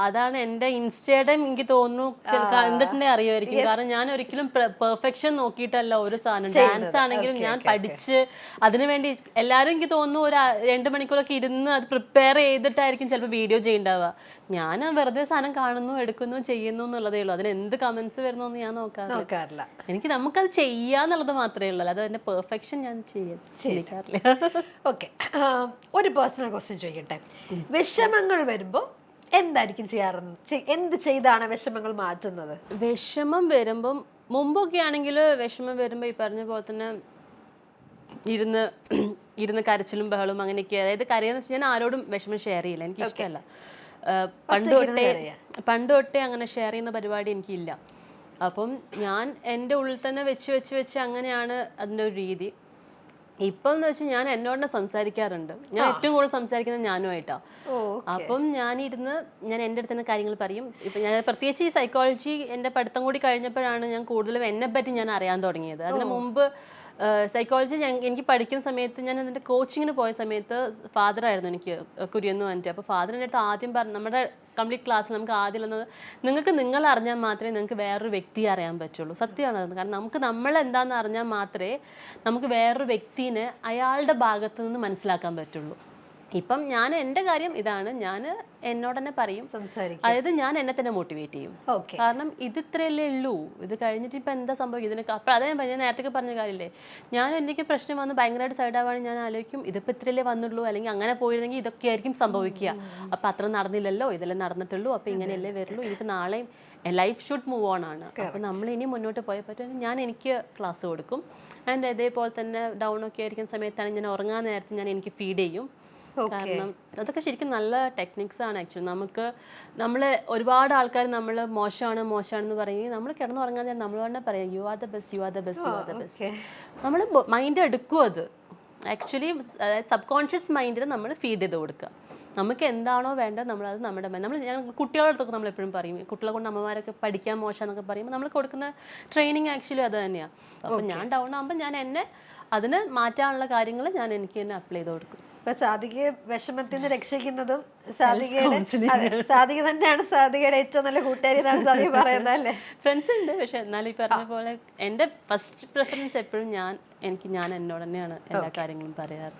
അതാണ് എന്റെ ഇൻസ്റ്റയുടെ എനിക്ക് തോന്നുന്നു കണ്ടിട്ടുണ്ടേ അറിയുമായിരിക്കും. കാരണം ഞാൻ ഒരിക്കലും പെർഫെക്ഷൻ നോക്കിയിട്ടല്ല ഒരു സാധനം. ഡാൻസ് ആണെങ്കിലും ഞാൻ പഠിച്ച് അതിനുവേണ്ടി എല്ലാവരും എനിക്ക് തോന്നുന്നു ഒരു 2 മണിക്കൂറൊക്കെ ഇരുന്ന് അത് പ്രിപ്പയർ ചെയ്തിട്ടായിരിക്കും ചിലപ്പോൾ വീഡിയോ ചെയ്യേണ്ടാവുക. ഞാൻ വെറുതെ സാധനം കാണുന്നു, എടുക്കുന്നു, ചെയ്യുന്നു എന്നുള്ളതേ ഉള്ളൂ. അതിന് എന്ത് കമന്റ്സ് വരുന്നു എന്ന് ഞാൻ നോക്കാറില്ല. എനിക്ക് നമുക്കത് ചെയ്യാന്നുള്ളത് മാത്രമേ ഉള്ളൂ, അത് അതിന്റെ പെർഫെക്ഷൻ ഞാൻ ചെയ്യാറില്ല. ഓക്കെ, ഒരു പേഴ്സണൽ ക്വസ്റ്റ്യൻ ചോദിക്കട്ടെ. വിഷമങ്ങൾ വരുമ്പോൾ എന്തായിരിക്കും ചെയ്യാറ്? എന്ത് ചെയ്താണ് വിഷമങ്ങൾ മാറ്റുന്നത്? വിഷമം വരുമ്പം മുമ്പൊക്കെ ആണെങ്കിൽ വിഷമം വരുമ്പോൾ ഈ പറഞ്ഞ പോലെ തന്നെ ഇരുന്ന് കരച്ചിലും ബഹളും അങ്ങനെയൊക്കെ. അതായത് കരയെന്ന് വെച്ചാൽ ഞാൻ ആരോടും വിഷമം ഷെയർ ചെയ്യില്ല, എനിക്ക് ഇഷ്ടമല്ല. പണ്ട് തൊട്ടേ അങ്ങനെ ഷെയർ ചെയ്യുന്ന പരിപാടി എനിക്കില്ല. അപ്പം ഞാൻ എൻ്റെ ഉള്ളിൽ തന്നെ വെച്ച് അങ്ങനെയാണ് അതിൻ്റെ ഒരു രീതി. ഇപ്പം എന്ന് വെച്ചാൽ ഞാൻ എന്നോട് സംസാരിക്കാറുണ്ട്. ഞാൻ ഏറ്റവും കൂടുതൽ സംസാരിക്കുന്നത് ഞാനുമായിട്ടാണ്. അപ്പം ഞാൻ എൻ്റെ അടുത്ത് തന്നെ കാര്യങ്ങൾ പറയും. ഇപ്പം ഞാൻ പ്രത്യേകിച്ച് ഈ സൈക്കോളജി എൻ്റെ പഠിത്തം കൂടി കഴിഞ്ഞപ്പോഴാണ് ഞാൻ കൂടുതലും എന്നെപ്പറ്റി ഞാൻ അറിയാൻ തുടങ്ങിയത്. അതിന് മുമ്പ് സൈക്കോളജി എനിക്ക് പഠിക്കുന്ന സമയത്ത് ഞാൻ എൻ്റെ കോച്ചിങ്ങിന് പോയ സമയത്ത് ഫാദറായിരുന്നു എനിക്ക് കുര്യന്ന് പറഞ്ഞിട്ട്. അപ്പോൾ ഫാദറിൻ്റെ അടുത്ത് ആദ്യം നമ്മുടെ കംപ്ലീറ്റ് ക്ലാസ്സിൽ നമുക്ക് ആദ്യം ഉള്ളത് നിങ്ങൾക്ക് നിങ്ങൾ അറിഞ്ഞാൽ മാത്രമേ നിങ്ങൾക്ക് വേറൊരു വ്യക്തിയെ അറിയാൻ പറ്റുള്ളൂ. സത്യമാണ് അത്. കാരണം നമുക്ക് നമ്മളെന്താണെന്ന് അറിഞ്ഞാൽ മാത്രമേ നമുക്ക് വേറൊരു വ്യക്തിനെ അയാളുടെ ഭാഗത്ത് നിന്ന് മനസ്സിലാക്കാൻ പറ്റുള്ളൂ. ഇപ്പം ഞാൻ എൻ്റെ കാര്യം ഇതാണ്, ഞാൻ എന്നോട് തന്നെ പറയും, അതായത് ഞാൻ എന്നെ തന്നെ മോട്ടിവേറ്റ് ചെയ്യും. കാരണം ഇത് ഇത്രയല്ലേ ഉള്ളൂ, ഇത് കഴിഞ്ഞിട്ട് ഇപ്പം എന്താ സംഭവിക്കും ഇതിനൊക്കെ. അപ്പം അതേ ഞാൻ നേരത്തെ പറഞ്ഞ കാര്യമില്ലേ, ഞാൻ എനിക്ക് പ്രശ്നം വന്ന് ഭയങ്കരമായിട്ട് സൈഡാവാണെങ്കിൽ ഞാൻ ആലോചിക്കും ഇതിപ്പോൾ ഇത്രയല്ലേ വന്നുള്ളൂ, അല്ലെങ്കിൽ അങ്ങനെ പോയിരുന്നെങ്കിൽ ഇതൊക്കെ ആയിരിക്കും സംഭവിക്കുക. അപ്പം അത്ര നടന്നില്ലല്ലോ, ഇതെല്ലാം നടന്നിട്ടുള്ളൂ, അപ്പം ഇങ്ങനെയല്ലേ വരുള്ളൂ, ഇനിയിപ്പോൾ നാളെയും ലൈഫ് ഷുഡ് മൂവ് ഓൺ ആണ്. അപ്പം നമ്മൾ ഇനി മുന്നോട്ട് പോയാൽ പറ്റും. ഞാൻ എനിക്ക് ക്ലാസ് കൊടുക്കും. ആൻഡ് അതേപോലെ തന്നെ ഡൗൺ ഒക്കെ ആയിരിക്കുന്ന സമയത്താണ് ഞാൻ ഉറങ്ങാൻ നേരത്തെ ഞാൻ എനിക്ക് ഫീഡ് ചെയ്യും. കാരണം അതൊക്കെ ശരിക്കും നല്ല ടെക്നിക്സ് ആണ് ആക്ച്വലി. നമ്മൾ ഒരുപാട് ആൾക്കാർ നമ്മൾ മോശമാണെന്ന് പറയുമെങ്കിൽ നമ്മൾ കിടന്നുറങ്ങാൻ നമ്മൾ തന്നെ പറയാം you are the best, you are the best, you are the best. നമ്മൾ മൈൻഡ് എടുക്കും അത് ആക്ച്വലി. സബ് കോൺഷ്യസ് മൈൻഡിന് നമ്മൾ ഫീഡ് ചെയ്ത് കൊടുക്കുക. നമുക്ക് എന്താണോ വേണ്ടത് നമ്മളത് ഞാൻ കുട്ടികളുടെ അടുത്തൊക്കെ നമ്മൾ എപ്പോഴും പറയും, കുട്ടികളെ കൊണ്ട് അമ്മമാരൊക്കെ പഠിക്കാൻ മോശം എന്നൊക്കെ പറയുമ്പോൾ നമ്മൾ കൊടുക്കുന്ന ട്രെയിനിങ് ആക്ച്വലി അത് തന്നെയാണ്. അപ്പം ഞാൻ ഡൗൺ ആകുമ്പോൾ ഞാൻ എന്നെ അതിന് മാറ്റാനുള്ള കാര്യങ്ങൾ ഞാൻ എനിക്ക് തന്നെ അപ്ലൈ ചെയ്ത് കൊടുക്കും. ഇപ്പൊ സാധിക വിഷമത്തിൽ നിന്ന് രക്ഷിക്കുന്നതും സാധിക തന്നെയാണ്. സാധികയുടെ ഏറ്റവും നല്ല കൂട്ടുകാരി എന്നാണ് സാധിക പറയുന്നത് അല്ലേ? ഫ്രണ്ട്സ് ഉണ്ട്, പക്ഷെ എന്നാലും ഈ പറഞ്ഞ പോലെ എൻ്റെ ഫസ്റ്റ് പ്രിഫറൻസ് എപ്പോഴും ഞാൻ എന്നോട് തന്നെയാണ് എല്ലാ കാര്യങ്ങളും പറയാറ്.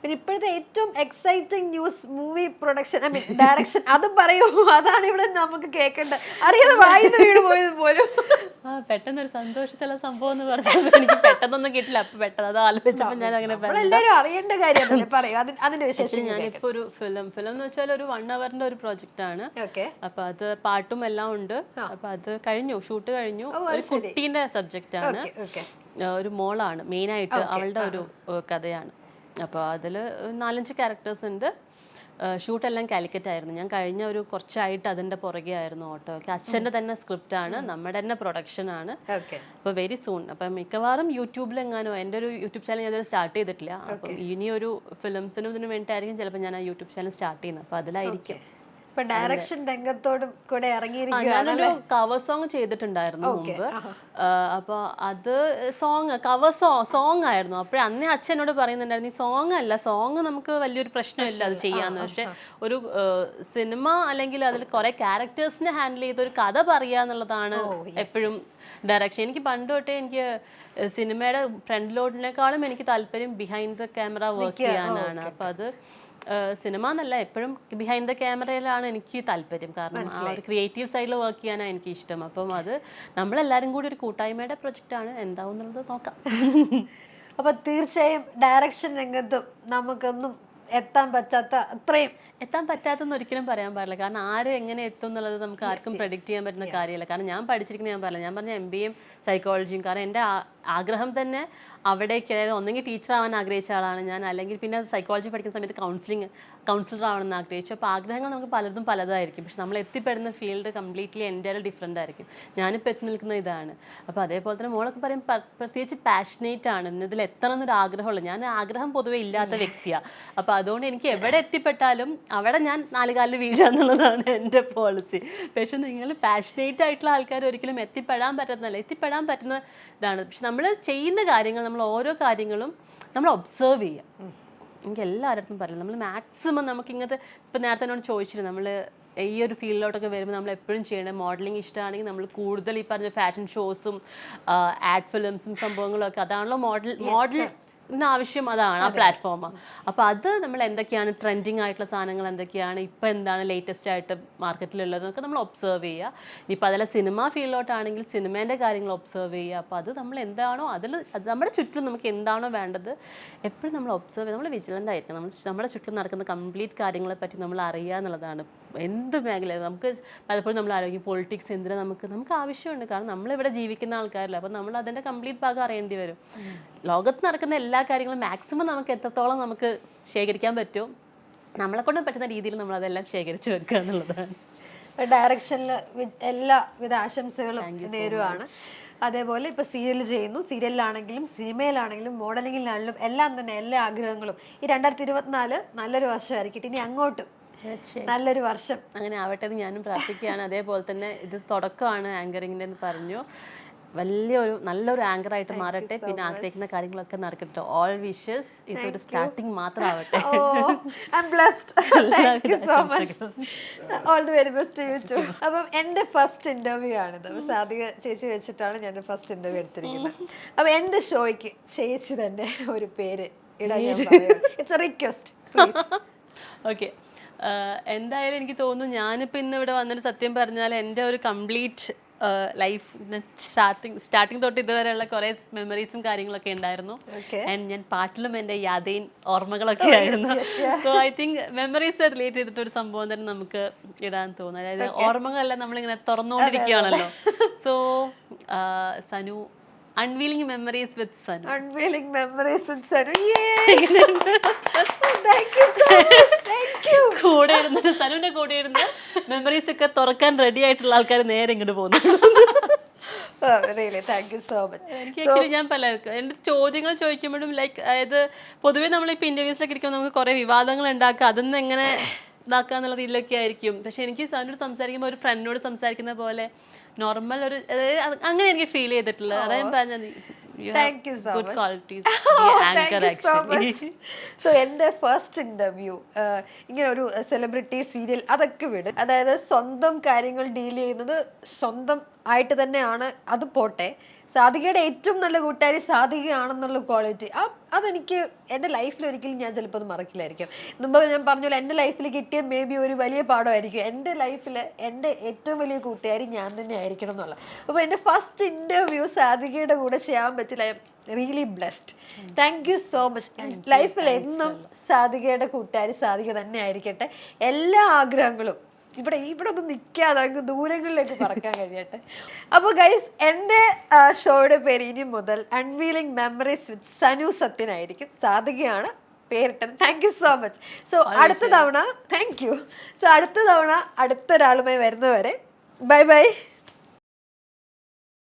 പിന്നെ ഇപ്പോഴത്തെ ഏറ്റവും exciting news movie production, I mean direction, അത് പറയൂ. അതാണ് ഇവിടെ നമുക്ക് കേൾക്കേണ്ടത്. അറിയാതെ വായിന്ന് വീട് പോയത് പോലും. പെട്ടെന്നൊരു സന്തോഷത്തിലുള്ള സംഭവം എന്ന് പറഞ്ഞാൽ എനിക്ക് പെട്ടെന്നൊന്നും കിട്ടില്ല. അപ്പൊ പെട്ടെന്ന് അത് ആലോചിച്ചപ്പോൾ ഞാൻ അങ്ങനെ എല്ലാവരും അറിയേണ്ട കാര്യമല്ലേ, പറയൂ അതിന്റെ വിശേഷം. ഞാനിപ്പോ ഒരു ഫിലിം എന്ന് വെച്ചാൽ ഒരു 1 hourന്റെ ഒരു പ്രോജക്റ്റ് ആണ്. അപ്പൊ അത് പാട്ടും എല്ലാം ഉണ്ട്. അപ്പൊ അത് കഴിഞ്ഞു, ഷൂട്ട് കഴിഞ്ഞു. ഒരു കുട്ടീന്റെ സബ്ജക്റ്റ് ആണ്, ഒരു മോളാണ് മെയിനായിട്ട്, അവളുടെ ഒരു കഥയാണ്. അപ്പോൾ അതിൽ 4-5 ക്യാരക്ടേഴ്സ് ഉണ്ട്. ഷൂട്ടെല്ലാം കാലിക്കറ്റ് ആയിരുന്നു. ഞാൻ കഴിഞ്ഞ ഒരു കുറച്ചായിട്ട് അതിൻ്റെ പുറകെ ആയിരുന്നു ഓട്ടോ ഒക്കെ. അച്ഛൻ്റെ തന്നെ സ്ക്രിപ്റ്റാണ്, നമ്മുടെ തന്നെ പ്രൊഡക്ഷനാണ്. അപ്പോൾ വെരി സൂൺ. അപ്പം മിക്കവാറും യൂട്യൂബിലെങ്ങാനോ, എൻ്റെ ഒരു യൂട്യൂബ് ചാനൽ ഞാൻ സ്റ്റാർട്ട് ചെയ്തിട്ടില്ല. അപ്പം ഇനി ഒരു ഫിലിംസിനും ഇതിനും വേണ്ടിയിട്ടായിരിക്കും ചിലപ്പോൾ ഞാൻ ആ യൂട്യൂബ് ചാനൽ സ്റ്റാർട്ട് ചെയ്യുന്നത്. അപ്പോൾ അതിലായിരിക്കും. ഡയറക്ഷൻ രംഗത്തോടും കൂടെ ഞാനൊരു കവർ സോങ് ചെയ്തിട്ടുണ്ടായിരുന്നു മുമ്പ്. അപ്പോൾ അത് സോങ് ആയിരുന്നു. അപ്പോഴേ അന്നേ അച്ഛനോട് പറയുന്നുണ്ടായിരുന്നു, ഈ സോങ് നമുക്ക് വലിയൊരു പ്രശ്നമില്ല അത് ചെയ്യാന്ന്. പക്ഷെ ഒരു സിനിമ അല്ലെങ്കിൽ അതിൽ കുറെ ക്യാരക്ടേഴ്സിനെ ഹാൻഡിൽ ചെയ്ത് ഒരു കഥ പറയുക എന്നുള്ളതാണ് എപ്പോഴും ഡയറക്ഷൻ. എനിക്ക് പണ്ട് തൊട്ടേ എനിക്ക് സിനിമയുടെ ഫ്രണ്ട് ലോഡിനേക്കാളും എനിക്ക് താല്പര്യം ബിഹൈൻഡ് ദ ക്യാമറ വർക്ക് ചെയ്യാനാണ്. അപ്പം അത് സിനിമ എന്നല്ല, എപ്പോഴും ബിഹൈൻഡ് ദ ക്യാമറയിലാണ് എനിക്ക് താല്പര്യം. കാരണം ആ ഒരു ക്രിയേറ്റീവ് സൈഡിൽ വർക്ക് ചെയ്യാനാണ് എനിക്ക് ഇഷ്ടം. അപ്പം അത് നമ്മളെല്ലാവരും കൂടി ഒരു കൂട്ടായ്മയുടെ പ്രൊജക്റ്റാണ്. എന്താവും എന്നുള്ളത് നോക്കാം. അപ്പം തീർച്ചയായും ഡയറക്ഷൻ രംഗത്തും നമുക്കൊന്നും എത്താൻ പറ്റാത്തെന്ന് ഒരിക്കലും പറയാൻ പാടില്ല. കാരണം ആര് എങ്ങനെ എത്തും എന്നുള്ളത് നമുക്ക് ആർക്കും പ്രെഡിക്റ്റ് ചെയ്യാൻ പറ്റുന്ന കാര്യമല്ല. കാരണം ഞാൻ പഠിച്ചിരിക്കുന്നത് ഞാൻ പറഞ്ഞ MBA സൈക്കോളജിയും. കാരണം എൻ്റെ ആഗ്രഹം തന്നെ അവിടേക്ക്, അതായത് ഒന്നെങ്കിൽ ടീച്ചർ ആവാൻ ആഗ്രഹിച്ച ആളാണ് ഞാൻ, അല്ലെങ്കിൽ പിന്നെ സൈക്കോളജി പഠിക്കുന്ന സമയത്ത് കൗൺസിലർ ആവണമെന്ന് ആഗ്രഹിച്ചു. അപ്പോൾ ആഗ്രഹങ്ങൾ നമുക്ക് പലതും പലതായിരിക്കും. പക്ഷെ നമ്മൾ എത്തിപ്പെടുന്ന ഫീൽഡ് കംപ്ലീറ്റ്ലി എൻ്റെ ഡിഫറെൻ്റ് ആയിരിക്കും. ഞാനിപ്പോൾ എത്തി നിൽക്കുന്ന ഇതാണ്. അപ്പോൾ അതേപോലെ തന്നെ മോളൊക്കെ പറയും പ്രത്യേകിച്ച് പാഷനേറ്റ് ആണ്, ഇതിൽ എത്തണം എന്നൊരു ആഗ്രഹമുള്ളൂ. ഞാൻ ആഗ്രഹം പൊതുവെ ഇല്ലാത്ത വ്യക്തിയാണ്. അപ്പോൾ അതുകൊണ്ട് എനിക്ക് എവിടെ എത്തിപ്പെട്ടാലും അവിടെ ഞാൻ 4 കാലിൽ വീഴുക എന്നുള്ളതാണ് എൻ്റെ പോളിസി. പക്ഷെ നിങ്ങൾ പാഷനേറ്റ് ആയിട്ടുള്ള ആൾക്കാർ ഒരിക്കലും എത്തിപ്പെടാൻ പറ്റുന്ന ഇതാണ്. പക്ഷെ നമ്മൾ ചെയ്യുന്ന കാര്യങ്ങൾ, നമ്മൾ ഓരോ കാര്യങ്ങളും നമ്മൾ ഒബ്സർവ് ചെയ്യുക. എനിക്ക് എല്ലാവരുടെ പറയും, നമ്മൾ മാക്സിമം നമുക്ക് ഇങ്ങനത്തെ, ഇപ്പം നേരത്തെ എന്നോട് ചോദിച്ചിരുന്നു, നമ്മൾ ഈ ഒരു ഫീൽഡിലോട്ടൊക്കെ വരുമ്പോൾ നമ്മൾ എപ്പോഴും ചെയ്യണത് മോഡലിംഗ് ഇഷ്ടമാണെങ്കിൽ നമ്മൾ കൂടുതൽ ഈ പറഞ്ഞ ഫാഷൻ ഷോസും ആഡ് ഫിലിംസും സംഭവങ്ങളും ഒക്കെ, അതാണല്ലോ ആവശ്യം, അതാണ് ആ പ്ലാറ്റ്ഫോമാണ്. അപ്പോൾ അത് നമ്മൾ എന്തൊക്കെയാണ് ട്രെൻഡിങ് ആയിട്ടുള്ള സാധനങ്ങൾ, എന്തൊക്കെയാണ് ഇപ്പോൾ എന്താണ് ലേറ്റസ്റ്റ് ആയിട്ട് മാർക്കറ്റിലുള്ളത് എന്നൊക്കെ നമ്മൾ ഒബ്സർവ് ചെയ്യുക. ഇപ്പോൾ അതിലെ സിനിമ ഫീൽഡിലോട്ടാണെങ്കിൽ സിനിമേൻ്റെ കാര്യങ്ങൾ ഒബ്സർവ് ചെയ്യുക. അപ്പോൾ അത് നമ്മൾ എന്താണോ അത് നമ്മുടെ ചുറ്റും നമുക്ക് എന്താണോ വേണ്ടത് എപ്പോഴും നമ്മൾ ഒബ്സർവ് ചെയ്യുക. നമ്മൾ വിജിലൻ്റ് ആയിരിക്കണം. നമ്മുടെ ചുറ്റും നടക്കുന്ന കംപ്ലീറ്റ് കാര്യങ്ങളെ പറ്റി നമ്മൾ അറിയുക എന്നുള്ളതാണ്. എന്ത് മേഖല നമുക്ക് പലപ്പോഴും നമ്മൾ ആലോചിക്കും, പൊളിറ്റിക്സ് എന്തിനാ നമുക്ക് ആവശ്യമുണ്ട്. കാരണം നമ്മളിവിടെ ജീവിക്കുന്ന ആൾക്കാരല്ല. അപ്പോൾ നമ്മൾ അതിൻ്റെ കംപ്ലീറ്റ് ഭാഗം അറിയേണ്ടി വരും. ലോകത്ത് നടക്കുന്ന എല്ലാ കാര്യങ്ങളും മാക്സിമം നമുക്ക് എത്രത്തോളം നമുക്ക് ശേഖരിക്കാൻ പറ്റുമോ നമ്മളെ കൊണ്ട് പറ്റുന്ന രീതിയിൽ നമ്മൾ അതെല്ലാം ശേഖരിച്ച് വെക്കുക എന്നുള്ളതാണ്. ഡയറക്ഷനിൽ എല്ലാവിധ ആശംസകളും നേരുവാണ്. അതേപോലെ ഇപ്പൊ സീരിയൽ ചെയ്യുന്നു, സീരിയലിലാണെങ്കിലും സിനിമയിലാണെങ്കിലും മോഡലിംഗിലാണെങ്കിലും എല്ലാം തന്നെ എല്ലാ ആഗ്രഹങ്ങളും ഈ 2024 നല്ലൊരു വർഷമായിരിക്കും. ഇനി അങ്ങോട്ടും നല്ലൊരു വർഷം അങ്ങനെ ആവട്ടെ എന്ന് ഞാനും പ്രാർത്ഥിക്കുകയാണ്. അതേപോലെ തന്നെ ഇത് തുടക്കമാണ് ആങ്കറിങ്ങിൻ്റെ എന്ന് പറഞ്ഞു. നല്ലൊരു ആങ്കറായിട്ട് മാറട്ടെ. പിന്നെ ആഗ്രഹിക്കുന്ന കാര്യങ്ങളൊക്കെ നടക്കട്ടെ. All wishes. ഇതൊരു സ്റ്റാർട്ടിങ് മാത്രമാവട്ടെ. അപ്പം എൻ്റെ ഫസ്റ്റ് ഇന്റർവ്യൂ ആണിത്. സാധിക ചേച്ചി വെച്ചിട്ടാണ് ഞാൻ ഫസ്റ്റ് ഇന്റർവ്യൂ എടുത്തിരിക്കുന്നത്. അപ്പൊ എൻ്റെ ഷോയ്ക്ക് ചേച്ചി തന്നെ ഒരു പേര് ഇടാൻ ഞാൻ പറയാം. It's A request please. Okay, എന്തായാലും എനിക്ക് തോന്നുന്നു ഞാനിപ്പോൾ ഇന്ന് ഇവിടെ വന്നിട്ട് സത്യം പറഞ്ഞാൽ എൻ്റെ ഒരു കംപ്ലീറ്റ് ലൈഫ് സ്റ്റാർട്ടിങ് തൊട്ട് ഇതുവരെയുള്ള കുറേ മെമ്മറീസും കാര്യങ്ങളൊക്കെ ഉണ്ടായിരുന്നു. ആൻഡ് ഞാൻ പാട്ടിലും എൻ്റെ യാതയും ഓർമ്മകളൊക്കെ ആയിരുന്നു. So I think memories relate ചെയ്തിട്ട് ഒരു സംഭവം തന്നെ നമുക്ക് ഇടാൻ തോന്നുന്നു. അതായത് ഓർമ്മകളെല്ലാം നമ്മളിങ്ങനെ തുറന്നുകൊണ്ടിരിക്കുകയാണല്ലോ. സോ സനു, അൺവീലിംഗ് മെമ്മറീസ് വിത്ത് സനു. കൂടെ ഇരുന്നിട്ട് സനുവിന്റെ കൂടെ ഇരുന്ന് മെമ്മറീസ് ഒക്കെ തുറക്കാൻ റെഡി ആയിട്ടുള്ള ആൾക്കാർ നേരെ ഇങ്ങോട്ട് പോകുന്നു. Really thank you so much. എനിക്ക് ആക്ച്വലി ഞാൻ പലർക്കും എൻ്റെ ചോദ്യങ്ങൾ ചോദിക്കുമ്പോഴും ലൈക്ക് അതായത് പൊതുവേ നമ്മളിപ്പോൾ ഇൻ്റർവ്യൂസിലൊക്കെ ഇരിക്കുമ്പോൾ നമുക്ക് കുറേ വിവാദങ്ങൾ ഉണ്ടാക്കുക, അതൊന്നും എങ്ങനെ ഇതാക്കുക എന്നുള്ള രീതിയിലൊക്കെ ആയിരിക്കും. പക്ഷെ എനിക്ക് സാറിനോട് സംസാരിക്കുമ്പോൾ ഒരു ഫ്രണ്ടിനോട് സംസാരിക്കുന്ന പോലെ നോർമൽ ഒരു അതായത് അങ്ങനെ എനിക്ക് ഫീൽ ചെയ്തിട്ടുള്ളത്. അതായത് ഞാൻ പറഞ്ഞത് Thank you so good much. qualities. Thank you so much. So എൻ്റെ ഫസ്റ്റ് ഇന്റർവ്യൂ ഇങ്ങനെ ഒരു സെലിബ്രിറ്റി സീരിയൽ അതൊക്കെ വിട്, അതായത് സ്വന്തം കാര്യങ്ങൾ ഡീൽ ചെയ്യുന്നത് സ്വന്തം ആയിട്ട് തന്നെയാണ്. അത് പോട്ടെ, സാധികയുടെ ഏറ്റവും നല്ല കൂട്ടുകാരി സാധികയാണെന്നുള്ള ക്വാളിറ്റി അതെനിക്ക് എൻ്റെ ലൈഫിൽ ഒരിക്കലും ഞാൻ ചിലപ്പോൾ അത് മറക്കില്ലായിരിക്കും. മുമ്പ് ഞാൻ പറഞ്ഞല്ലോ, എൻ്റെ ലൈഫിൽ കിട്ടിയ മേ ബി ഒരു വലിയ പാഠമായിരിക്കും. എൻ്റെ ലൈഫിൽ എൻ്റെ ഏറ്റവും വലിയ കൂട്ടുകാരി ഞാൻ തന്നെ ആയിരിക്കണം എന്നുള്ളത്. അപ്പോൾ എൻ്റെ ഫസ്റ്റ് ഇൻ്റർവ്യൂ സാധികയുടെ കൂടെ ചെയ്യാൻ പറ്റില്ല. I am really blessed. Thank you so much. ലൈഫിൽ എന്നും സാധികയുടെ കൂട്ടുകാരി സാധിക തന്നെ ആയിരിക്കട്ടെ. എല്ലാ ആഗ്രഹങ്ങളും ഇവിടെ ഒന്നും നിൽക്കാതെ അങ്ങ് ദൂരങ്ങളിലേക്ക് പറക്കാൻ കഴിയട്ടെ. അപ്പോൾ ഗൈസ്, എൻ്റെ ഷോയുടെ പേര് ഇനി മുതൽ അൺവീലിംഗ് മെമ്മറീസ് വിത്ത് സനു സത്യൻ ആയിരിക്കും. സാധികയാണ് പേരിട്ടത്. Thank you so much. So അടുത്ത തവണ താങ്ക് യു. സോ അടുത്ത തവണ അടുത്തൊരാളുമായി വരുന്നവരെ ബൈ ബൈ.